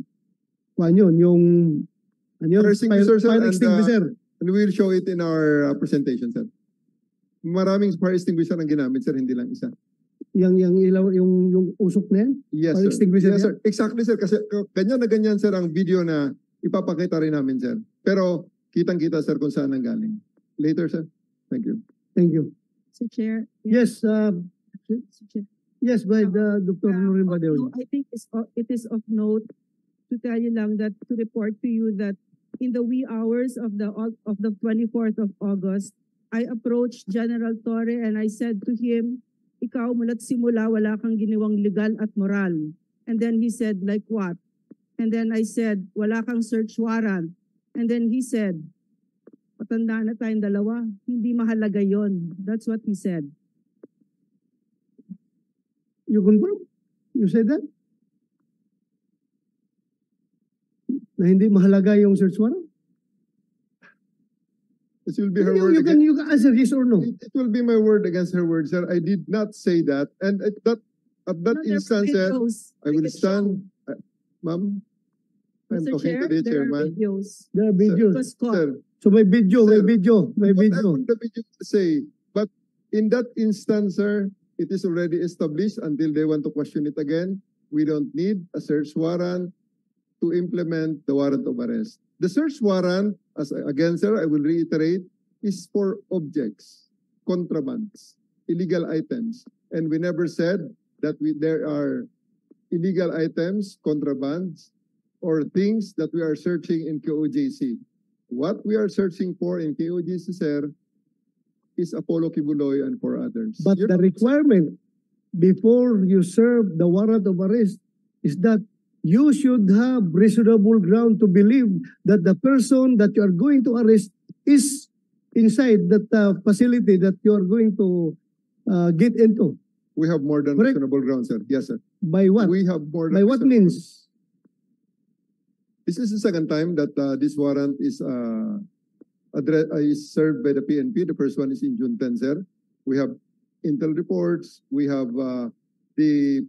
S2: yung
S6: Fire extinguisher, sir,
S2: fire extinguisher.
S6: And we will show it in our presentation, sir. Maraming fire extinguisher ang ginamit, sir, hindi lang isa.
S2: Yung ilaw, yung usok na yan?
S6: Yes,
S2: Fire
S6: sir.
S2: extinguisher
S6: Yes,
S2: yan?
S6: sir. Exactly, sir. Kasi ganyan na ganyan, sir, ang video na ipapakita rin namin, sir. Pero kitang-kita, sir, kung saan ang galing. Later, sir. Thank you.
S2: Thank you.
S11: Mr. Chair.
S2: Yes,
S11: Mr. Chair.
S2: yes, by Dr. Nurin Badeo.
S11: I think it is of note to tell you lang that to report to you that in the wee hours of the 24th of August, I approached General Torre and I said to him, ikaw mula't simula wala kang ginawang legal at moral. And then he said, like what? And then I said, wala kang search warrant. And then he said, patanda na tayong dalawa, hindi mahalaga yon. That's what he said.
S2: You confirm? You said that? Na hindi mahalaga yung search warrant?
S6: This will be her word
S2: You can answer yes or no.
S6: It will be my word against her word, sir. I did not say that. And at that instance, sir, I will stand. Ma'am, I'm
S11: Mr.
S6: talking to the
S11: Chair,
S6: chairman.
S2: There are videos.
S11: It was caught.
S6: Sir,
S2: So may video, may
S6: Sir,
S2: video, may video.
S6: whatever the video will say. But in that instance, sir, it is already established until they want to question it again. We don't need a search warrant to implement the warrant of arrest. The search warrant, again, sir, I will reiterate, is for objects, contrabands, illegal items. And we never said that there are illegal items, contrabands, or things that we are searching in KOJC. What we are searching for in KOJC, sir, is Apollo Kibuloy and for others.
S2: But the requirement before you serve the warrant of arrest is that you should have reasonable ground to believe that the person that you are going to arrest is inside that facility that you are going to get into.
S6: We have more than
S2: Correct.
S6: reasonable ground, sir. Yes, sir.
S2: By what?
S6: We have more than
S2: By what
S6: reasonable
S2: means?
S6: This is the second time that this warrant is served by the PNP. The first one is in June 10, sir. We have intel reports. We have the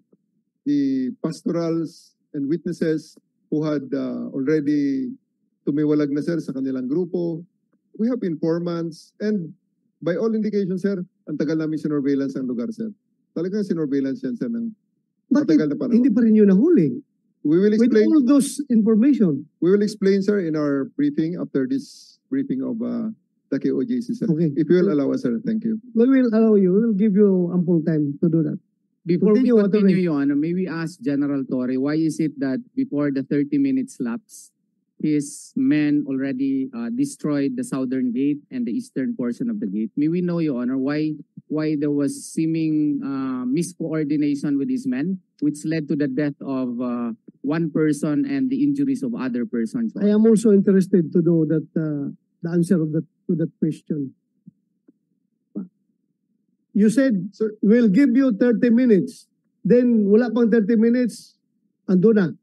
S6: pastorals and witnesses who had already tumiwalag na, sir, sa kanilang grupo. We have informants. And by all indications, sir, ang tagal namin sinurveillance ang lugar, sir. Talagang sinurveillance yan, sir, ng matagal na panahon.
S2: Hindi pa rin yun nahuli.
S6: We will
S2: With
S6: explain.
S2: all those information.
S6: We will explain, sir, in our briefing after this briefing of the KOJC, sir.
S2: Okay.
S6: If you will allow us, sir. Thank you.
S2: We will allow you. We will give you ample time to do that.
S5: Before
S2: Continue,
S5: we
S2: Atty.
S5: continue, Your Honor, may we ask General Torre, why is it that before the 30 minutes lapse, his men already destroyed the southern gate and the eastern portion of the gate? May we know, Your Honor, why there was seeming miscoordination with his men, which led to the death of one person and the injuries of other persons?
S2: I am also interested to know that the answer of to that question. You said,
S6: Sir,
S2: we'll give you 30 minutes. Then, wala pang 30 minutes, ando na.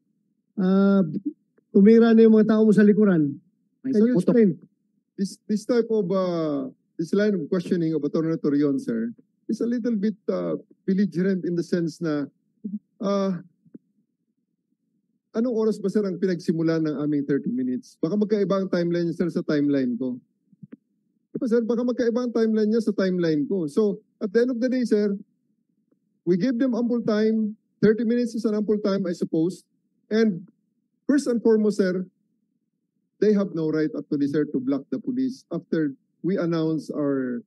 S2: Tumira na yung mga tao mo sa likuran. Can you explain?
S6: This type of this line of questioning of Attorney Torion, sir, is a little bit belligerent in the sense na anong oras ba, sir, ang pinagsimula ng aming 30 minutes? Baka magkaiba ang timeline niya, sir, sa timeline ko. Diba, sir? Baka magkaiba ang timeline niya sa timeline ko. So, at the end of the day, sir, we give them ample time. 30 minutes is an ample time, I suppose. And first and foremost, sir, they have no right actually, sir, to block the police after we announce our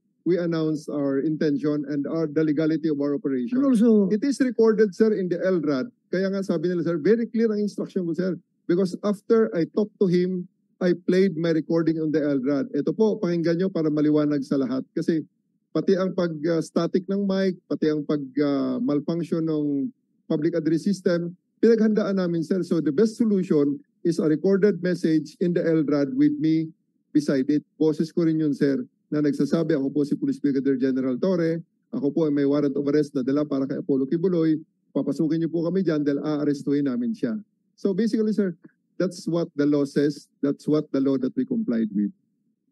S6: intention and the legality of our operation.
S2: And also,
S6: It is recorded, sir, in the LRAD. Kaya nga sabi nila, sir, very clear ang instruction ko, sir. Because after I talked to him, I played my recording on the LRAD. Ito po, pakinggan nyo para maliwanag sa lahat. Kasi pati ang pag-static ng mic, pati ang pag-malfunction ng public address system, pinaghandaan namin, sir. So the best solution is a recorded message in the LRAD with me beside it. Boses ko rin yun, sir, na nagsasabi, ako po si Police Brigadier General Torre, ako po ay may warrant of arrest na dala para kay Apollo Kibuloy, papasukin niyo po kami dyan dahil aarestuhin namin siya. So basically, sir, that's what the law says. That's what the law that we complied with.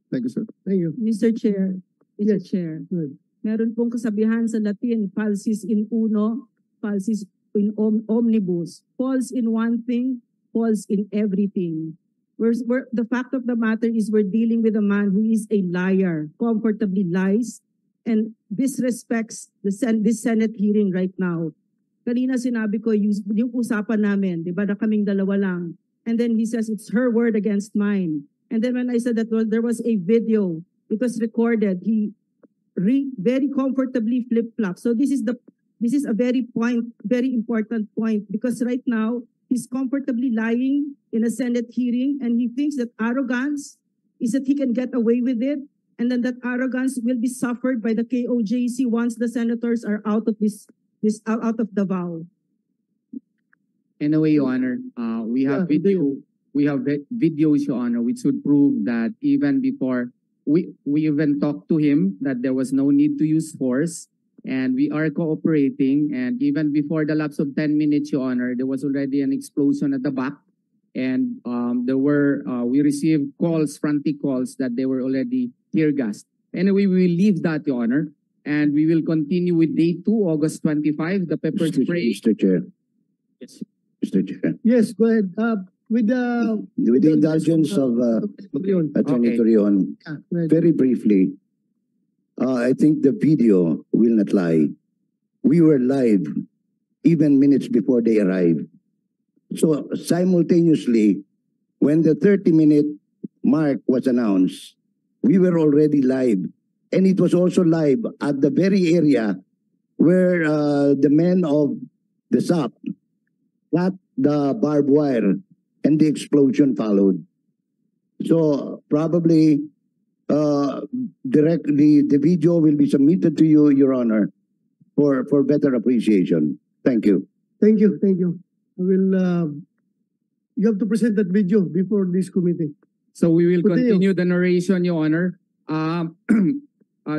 S6: Thank you, sir.
S2: thank you.
S11: Mr. Chair, Mr. Chair,
S2: Good.
S11: meron pong kasabihan sa Latin, falsis in uno, falsis in omnibus. False in one thing, false in everything. The fact of the matter is we're dealing with a man who is a liar, comfortably lies, and disrespects this Senate hearing right now. Kanina sinabi ko, yung usapan namin, di ba, na kaming dalawa lang. And then he says, it's her word against mine. And then when I said that there was a video, it was recorded, he very comfortably flip-flop. So this is a very important point, because right now, he's comfortably lying in a Senate hearing, and he thinks that arrogance is that he can get away with it, and then that arrogance will be suffered by the KOJC once the senators are out of out of Davao.
S5: Anyway, Your Honor, we have videos, Your Honor, which would prove that even before we even talked to him that there was no need to use force, and we are cooperating. And even before the lapse of 10 minutes, Your Honor, there was already an explosion at the back, and we received frantic calls that they were already tear gassed. Anyway, we will leave that, Your Honor, and we will continue with day 2, August 25, the pepper spray.
S17: Mr. Chair.
S5: Yes.
S17: Mr. Chair.
S2: Yes, go ahead. With the
S17: indulgence of Attorney Torion, very briefly, I think the video will not lie. We were live even minutes before they arrived. So simultaneously, when the 30-minute mark was announced, we were already live. And it was also live at the very area where the men of the SAP got the barbed wire and the explosion followed. So probably directly the video will be submitted to you, Your Honor, for better appreciation. Thank you.
S2: Thank you. I will. You have to present that video before this committee.
S5: So we will continue the narration, Your Honor.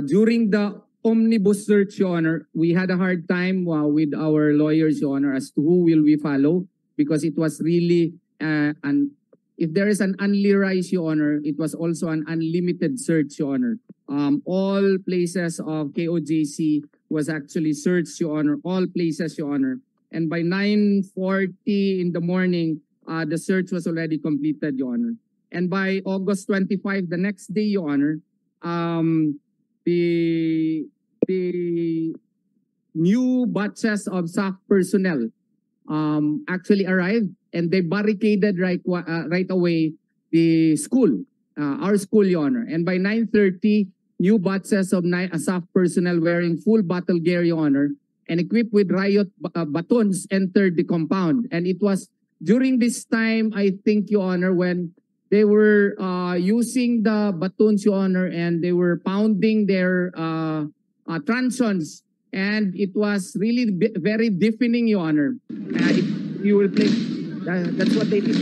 S5: During the omnibus search, Your Honor, we had a hard time with our lawyers, Your Honor, as to who will we follow, because it was really if there is an unlearized, Your Honor, it was also an unlimited search, Your Honor. All places of KOJC was actually searched, Your Honor, all places, Your Honor. And by 9:40 in the morning, the search was already completed, Your Honor. And by August 25, the next day, Your Honor, the new batches of SAC personnel actually arrived, and they barricaded right away the school, our school, Your Honor. And by 9:30, new batches of SAC personnel wearing full battle gear, Your Honor, and equipped with riot batons entered the compound. And it was during this time, I think, Your Honor, when they were using the batons, Your Honor, and they were pounding their truncheons. And it was really very deafening, Your Honor. If you will play, that's what they did.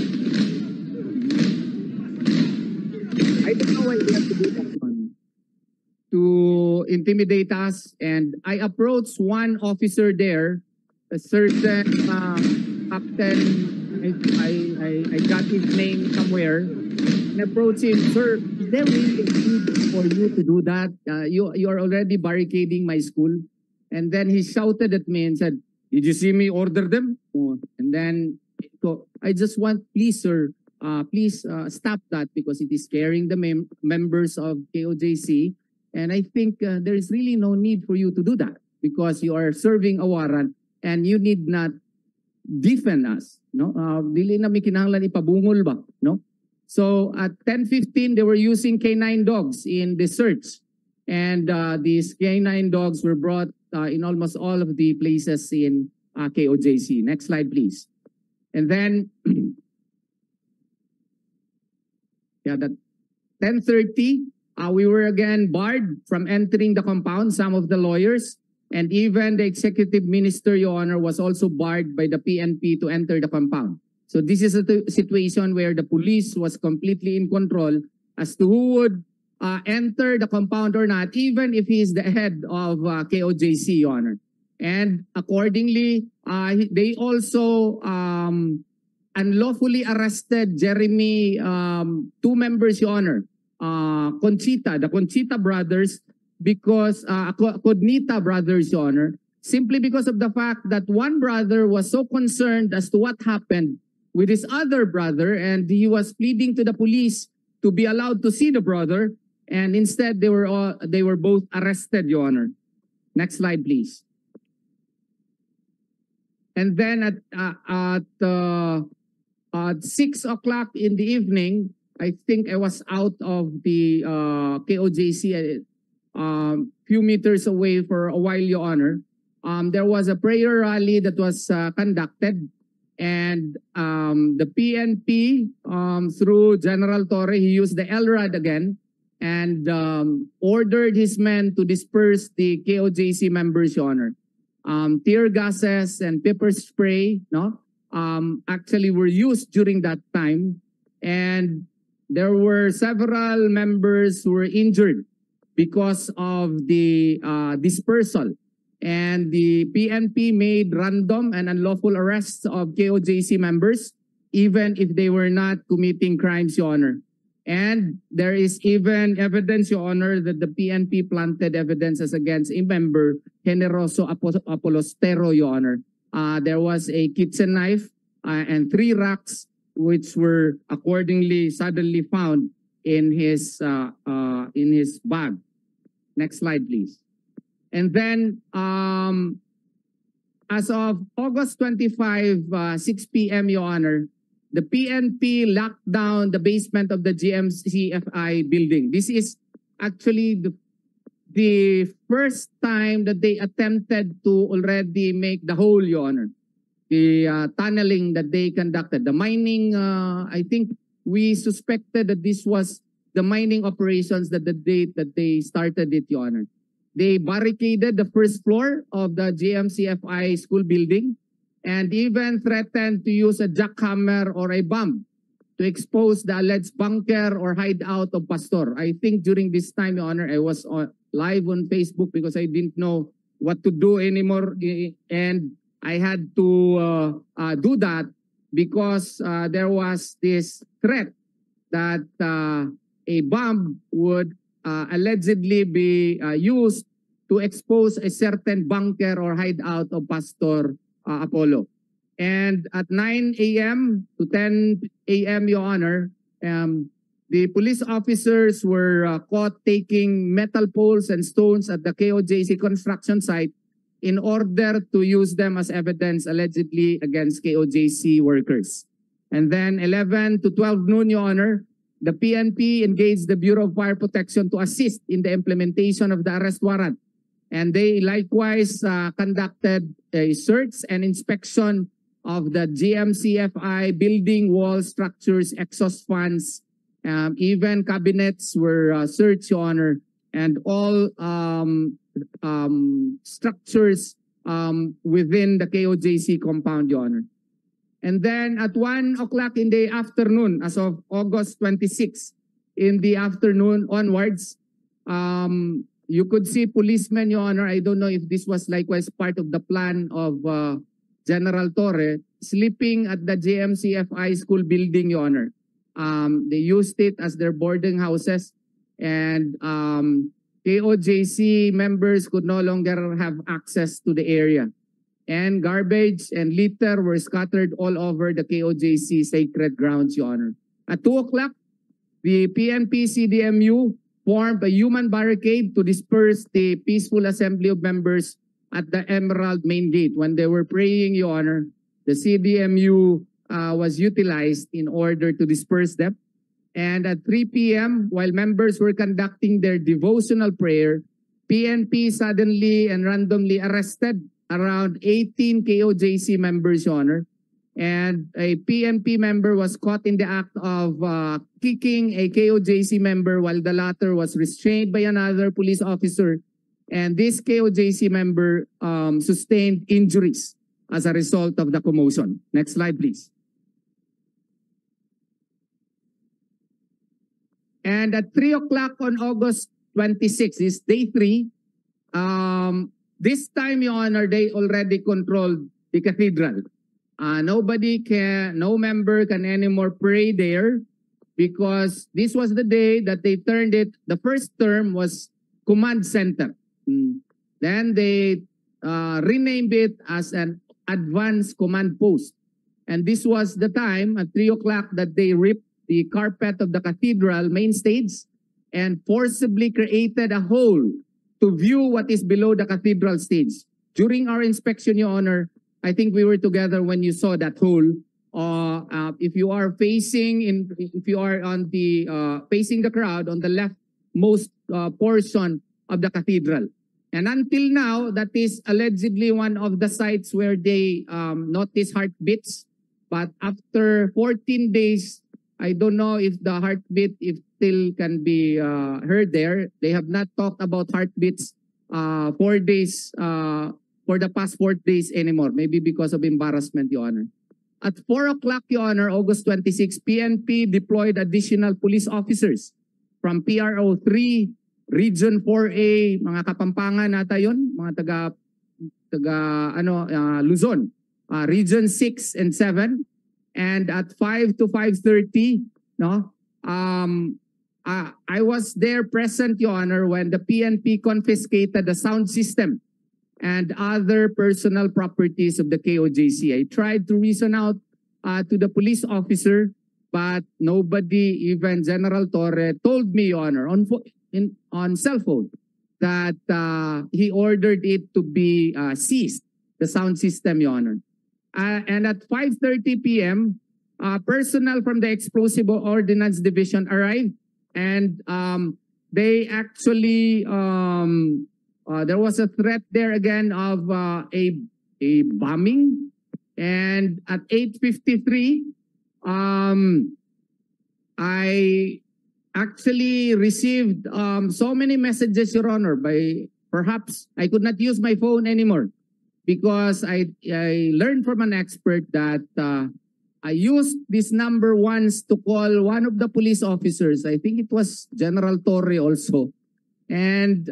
S5: I don't know why they have to do that, to intimidate us. And I approached one officer there, a certain captain, I got his name somewhere, and approached him, "Sir, is there really a need for you to do that? You are already barricading my school." And then he shouted at me and said, "Did you see me order them?" And then I just want, please, sir, please stop that, because it is scaring the members of KOJC. And I think there is really no need for you to do that, because you are serving a warrant and you need not defend us. No, dili na may kinahanglan ipabungol ba, no? So at 10:15, they were using K9 dogs in the search, and these K9 dogs were brought in almost all of the places in KOJC. Next slide, please. And then, yeah, that 10:30, we were again barred from entering the compound, some of the lawyers, and even the executive minister, Your Honor, was also barred by the PNP to enter the compound. So this is a situation where the police was completely in control as to who would enter the compound or not, even if he is the head of KOJC, Your Honor. And accordingly, they also unlawfully arrested Jeremy, 2 members, Your Honor, the Conchita brothers, because Cognita brothers, Your Honor, simply because of the fact that one brother was so concerned as to what happened with his other brother, and he was pleading to the police to be allowed to see the brother. and instead they were both arrested, Your Honor. Next slide, please. And then at 6 o'clock in the evening, I think I was out of the KOJC few meters away for a while, Your Honor. There was a prayer rally that was conducted, and the PNP through General Torre, he used the LRAD again and ordered his men to disperse the KOJC members, Your Honor. Tear gases and pepper spray, actually were used during that time, and there were several members who were injured because of the dispersal. And the PNP made random and unlawful arrests of KOJC members, even if they were not committing crimes, Your Honor. And there is even evidence, Your Honor, that the PNP planted evidences against a member, Generoso Apolostero, Your Honor. There was a kitchen knife and 3 rocks, which were accordingly suddenly found in his bag. Next slide, please. And then, as of August 25, 6 p.m., Your Honor, the PNP locked down the basement of the GMCFI building. This is actually the first time that they attempted to already make the hole, Your Honor. The tunneling that they conducted. The mining, I think we suspected that this was the mining operations that the date that they started it, Your Honor. They barricaded the first floor of the GMCFI school building and even threatened to use a jackhammer or a bomb to expose the alleged bunker or hideout of Pastor. I think during this time, Your Honor, I was live on Facebook because I didn't know what to do anymore, and I had to do that because there was this threat that a bomb would allegedly be used to expose a certain bunker or hideout of Pastor Apollo. And at 9 a.m. to 10 a.m., Your Honor, the police officers were caught taking metal poles and stones at the KOJC construction site in order to use them as evidence allegedly against KOJC workers. And then 11 to 12 noon, Your Honor, the PNP engaged the Bureau of Fire Protection to assist in the implementation of the arrest warrant. And they likewise conducted a search and inspection of the GMCFI building, wall structures, exhaust fans, even cabinets were searched, Your Honor, and all structures within the KOJC compound, Your Honor. And then at 1 o'clock in the afternoon, as of August 26, in the afternoon onwards, you could see policemen, Your Honor. I don't know if this was likewise part of the plan of General Torre, sleeping at the GMCFI school building, Your Honor. They used it as their boarding houses, and KOJC members could no longer have access to the area. And garbage and litter were scattered all over the KOJC sacred grounds, Your Honor. At 2 o'clock, the PNP CDMU formed a human barricade to disperse the peaceful assembly of members at the Emerald main gate. When they were praying, Your Honor, the CDMU was utilized in order to disperse them. And at 3 p.m., while members were conducting their devotional prayer, PNP suddenly and randomly arrested around 18 KOJC members, Your Honor. And a PNP member was caught in the act of kicking a KOJC member while the latter was restrained by another police officer. And this KOJC member sustained injuries as a result of the commotion. Next slide, please. And at 3 o'clock on August 26, is day 3, this time, Your Honor, they already controlled the cathedral. No member can anymore pray there because this was the day that they turned it. The first term was command center. Then they renamed it as an advanced command post. And this was the time at 3 o'clock that they ripped the carpet of the cathedral main stage and forcibly created a hole to view what is below the cathedral stage. During our inspection, Your Honor, I think we were together when you saw that hole. If you are facing the crowd on the leftmost portion of the cathedral. And until now, that is allegedly one of the sites where they notice heartbeats. But after 14 days, I don't know if the heartbeat still can be heard there. They have not talked about heartbeats 4 days for the past 4 days anymore. Maybe because of embarrassment, Your Honor. At 4 o'clock, Your Honor, August 26, PNP deployed additional police officers from PRO 3, Region 4A, mga Kapampangan nata yun, mga Luzon, Region 6 and 7, and at 5 to 5:30, I was there present, Your Honor, when the PNP confiscated the sound system and other personal properties of the KOJC. I tried to reason out to the police officer, but nobody, even General Torre, told me, Your Honor, on cell phone, that he ordered it to be seized, the sound system, Your Honor. And at 5:30 p.m., personnel from the Explosive Ordnance Division arrived, and they actually, there was a threat there again of a bombing. And at 8:53, I actually received so many messages, Your Honor, perhaps I could not use my phone anymore because I learned from an expert that I used this number once to call one of the police officers. I think it was General Torre also. And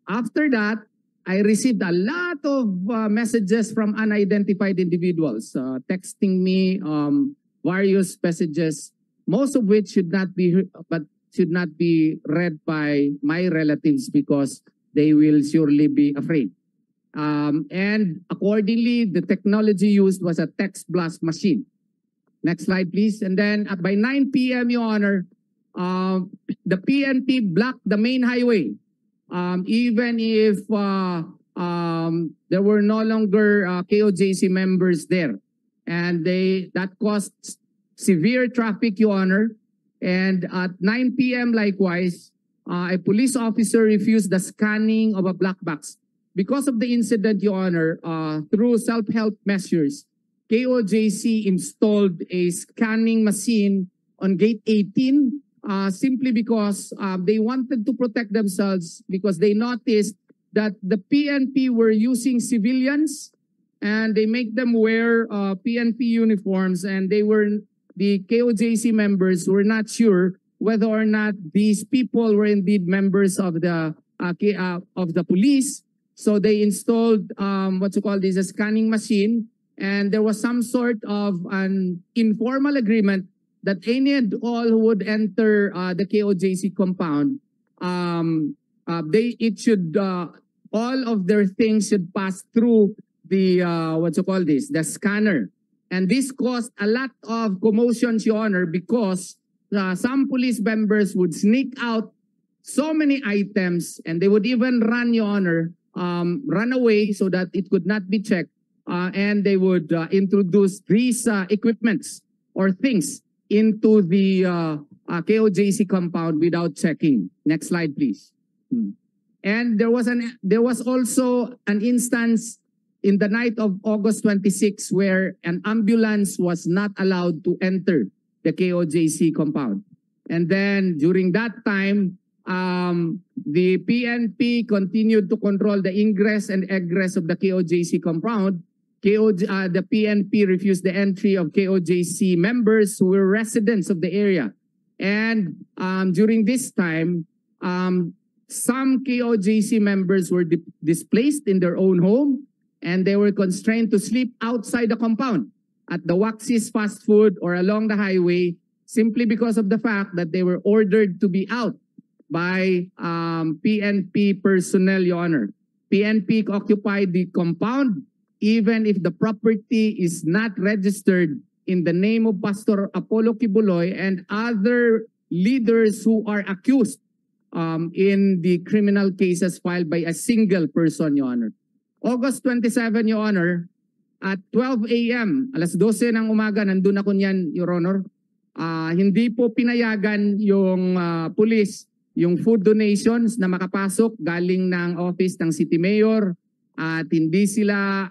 S5: after that, I received a lot of messages from unidentified individuals texting me various messages, most of which should not be read by my relatives because they will surely be afraid. And accordingly, the technology used was a text blast machine. Next slide, please. And then by 9 p.m., Your Honor, the PNP blocked the main highway. Even if there were no longer KOJC members there. And that caused severe traffic, Your Honor. And at 9 p.m. likewise, a police officer refused the scanning of a black box. Because of the incident, Your Honor, through self-help measures, KOJC installed a scanning machine on gate 18 simply because they wanted to protect themselves because they noticed that the PNP were using civilians and they make them wear PNP uniforms, and the KOJC members were not sure whether or not these people were indeed members of the police. So they installed a scanning machine, and there was some sort of an informal agreement that any and all who would enter the KOJC compound, all of their things should pass through the scanner. And this caused a lot of commotions, Your Honor, because some police members would sneak out so many items, and they would even run, Your Honor, run away so that it could not be checked. And they would introduce these equipments or things into the KOJC compound without checking. Next slide, please. And there was also an instance in the night of August 26 where an ambulance was not allowed to enter the KOJC compound. And then during that time, the PNP continued to control the ingress and egress of the KOJC compound. The PNP refused the entry of KOJC members who were residents of the area. And during this time, some KOJC members were displaced in their own home, and they were constrained to sleep outside the compound at the Waxy's fast food or along the highway simply because of the fact that they were ordered to be out by PNP personnel, Your Honor. PNP occupied the compound even if the property is not registered in the name of Pastor Apollo Kibuloy and other leaders who are accused in the criminal cases filed by a single person, Your Honor. August 27, Your Honor, at 12 a.m., alas 12 ng umaga, nandun ako niyan, Your Honor. Hindi po pinayagan yung police, yung food donations na makapasok galing ng office ng City Mayor at hindi sila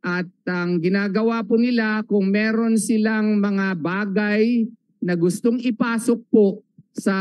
S5: at ang ginagawa po nila kung meron silang mga bagay na gustong ipasok po sa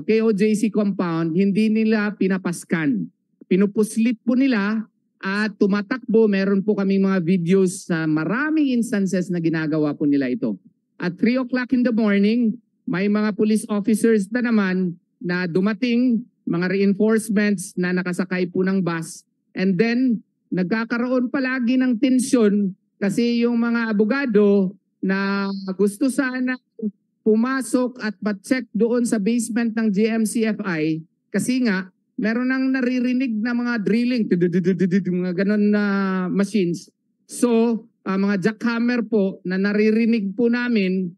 S5: KOJC compound, hindi nila pinapaskan. Pinupuslit po nila at tumatakbo. Meron po kaming mga videos sa maraming instances na ginagawa po nila ito. At 3 o'clock in the morning, may mga police officers na naman na dumating, mga reinforcements na nakasakay po ng bus. And then, nagkakaroon palagi ng tensyon kasi yung mga abogado na gusto sana pumasok at pa-check doon sa basement ng GMCFI kasi nga, meron nang naririnig na mga drilling, mga ganon na machines. So, mga jackhammer po na naririnig po namin,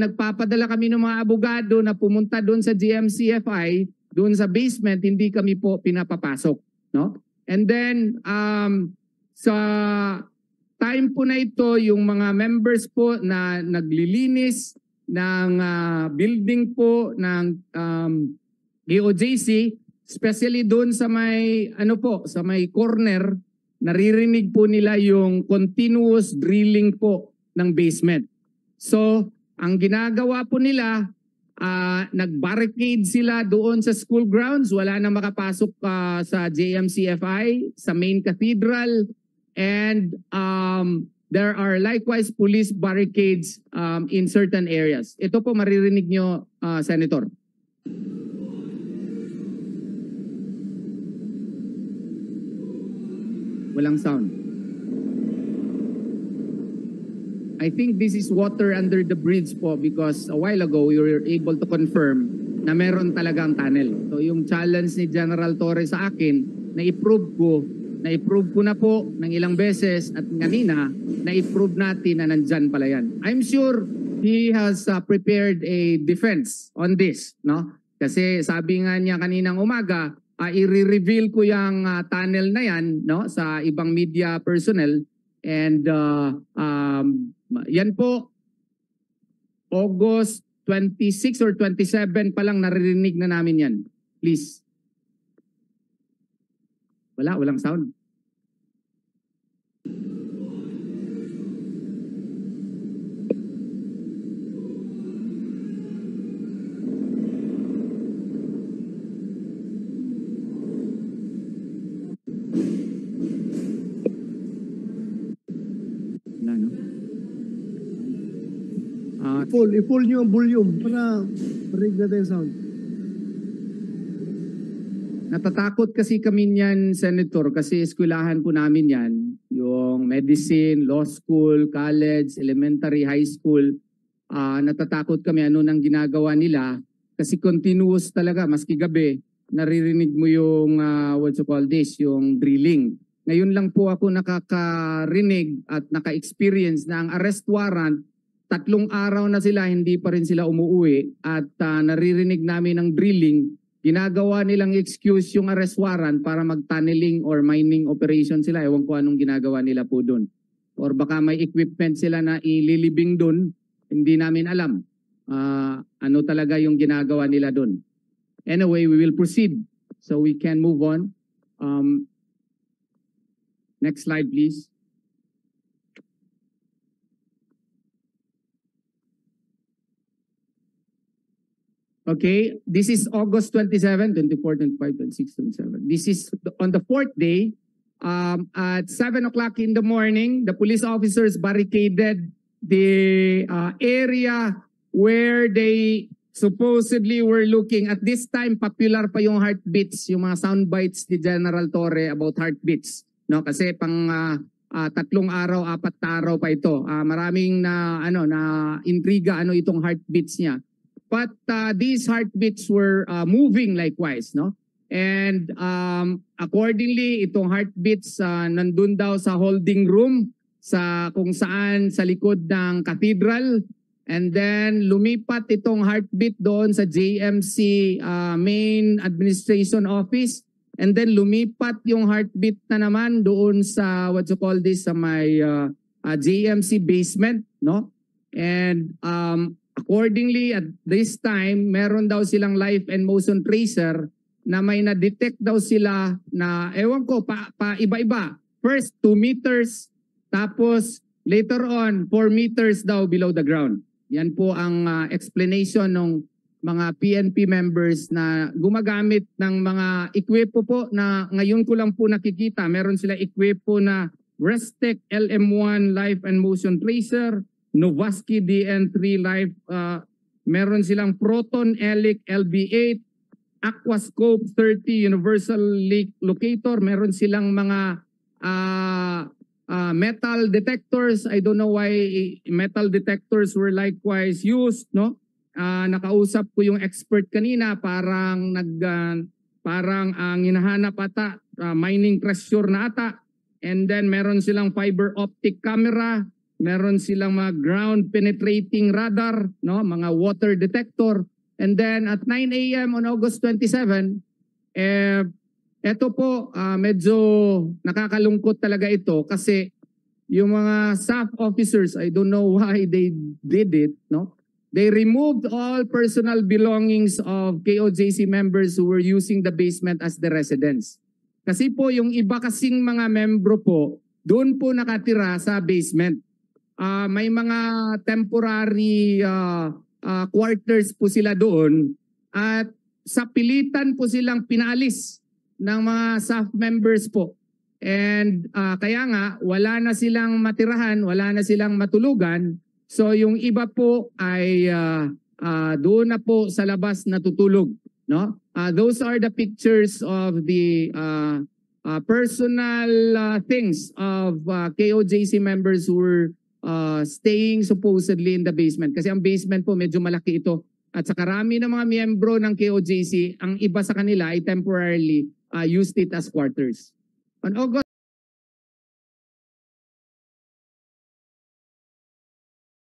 S5: nagpapadala kami ng mga abogado na pumunta doon sa GMCFI, doon sa basement, hindi kami po pinapapasok. No? And then, sa time po na ito, yung mga members po na naglilinis ng building po ng KOJC, especially doon sa may, sa may corner, naririnig po nila yung continuous drilling po ng basement. So, ang ginagawa po nila, nag-barricade sila doon sa school grounds. Wala na makapasok sa JMCFI, sa main cathedral. And there are likewise police barricades in certain areas. Ito po maririnig nyo, Senator. Walang sound. I think this is water under the bridge po because a while ago we were able to confirm na meron talagang tunnel. So yung challenge ni General Torre sa akin, na-approve ko na po ng ilang beses at kanina, na-approve natin na nandyan pala yan. I'm sure he has prepared a defense on this, no? Kasi sabi nga niya kaninang umaga, i-reveal ko yung tunnel na yan, no, sa ibang media personnel. And yan po, August 26 or 27 pa lang naririnig na namin yan. Please. Walang sound.
S2: I-full nyo ang volume para marinig natin yung sound.
S5: Natatakot kasi kami niyan, Senator, kasi eskwelahan po namin yan. Yung medicine, law school, college, elementary, high school. Natatakot kami ano nang ginagawa nila kasi continuous talaga, maski gabi, naririnig mo yung, yung drilling. Ngayon lang po ako nakakarinig at naka-experience na ang arrest warrant, 3 araw na sila, hindi pa rin sila umuwi at naririnig namin ng drilling. Ginagawa nilang excuse yung arrest warrant para mag-tunneling or mining operation sila. Ewan ko anong ginagawa nila po doon. Or baka may equipment sila na ililibing doon, hindi namin alam ano talaga yung ginagawa nila doon. Anyway, we will proceed so we can move on. Next slide, please. Okay, this is August 27, 24, 25, 26, 27. This is on the 4th day. At 7 o'clock in the morning, the police officers barricaded the area where they supposedly were looking. At this time, popular pa yung heartbeats, yung mga sound bites ni General Torre about heartbeats. No, kasi pang 3 araw, 4 araw pa ito. Maraming na intriga itong heartbeats niya. But these heartbeats were moving likewise, no? And accordingly, itong heartbeats nandun daw sa holding room sa kung saan sa likod ng cathedral. And then lumipat itong heartbeat doon sa JMC main administration office. And then lumipat yung heartbeat na naman doon sa what you call this sa may JMC basement, no? And accordingly at this time, meron daw silang live and motion tracer na may na-detect daw sila na ewan ko pa iba-iba. First 2 meters, tapos later on 4 meters daw below the ground. Yan po ang explanation ng mga PNP members na gumagamit ng mga ekwipo po na ngayon ko lang po nakikita. Meron sila ekwipo na Restec LM1 Live and Motion Tracer, Novaski DN3 Live, meron silang Proton Elic LB8, Aquascope 30 Universal Leak Locator, meron silang mga metal detectors. I don't know why metal detectors were likewise used, no? Nakausap ko yung expert kanina, parang ang hinahanap ata mining pressure na ata. And then meron silang fiber optic camera, meron silang mga ground penetrating radar, no, mga water detector. And then at 9 a.m. on August 27, eto po, medyo nakakalungkot talaga ito kasi yung mga staff officers, I don't know why they did it, no? They removed all personal belongings of KOJC members who were using the basement as the residence. Kasi po yung iba kasing mga membro po, doon po nakatira sa basement. May mga temporary quarters po sila doon at sa pilitan po silang pinaalis ng mga staff members po. And kaya nga wala na silang matirahan, wala na silang matulugan. So yung iba po ay doon na po sa labas natutulog, no? Those are the pictures of the personal things of KOJC members who were staying supposedly in the basement. Kasi ang basement po medyo malaki ito. At sa karami ng mga miyembro ng KOJC, ang iba sa kanila ay temporarily used it as quarters. On August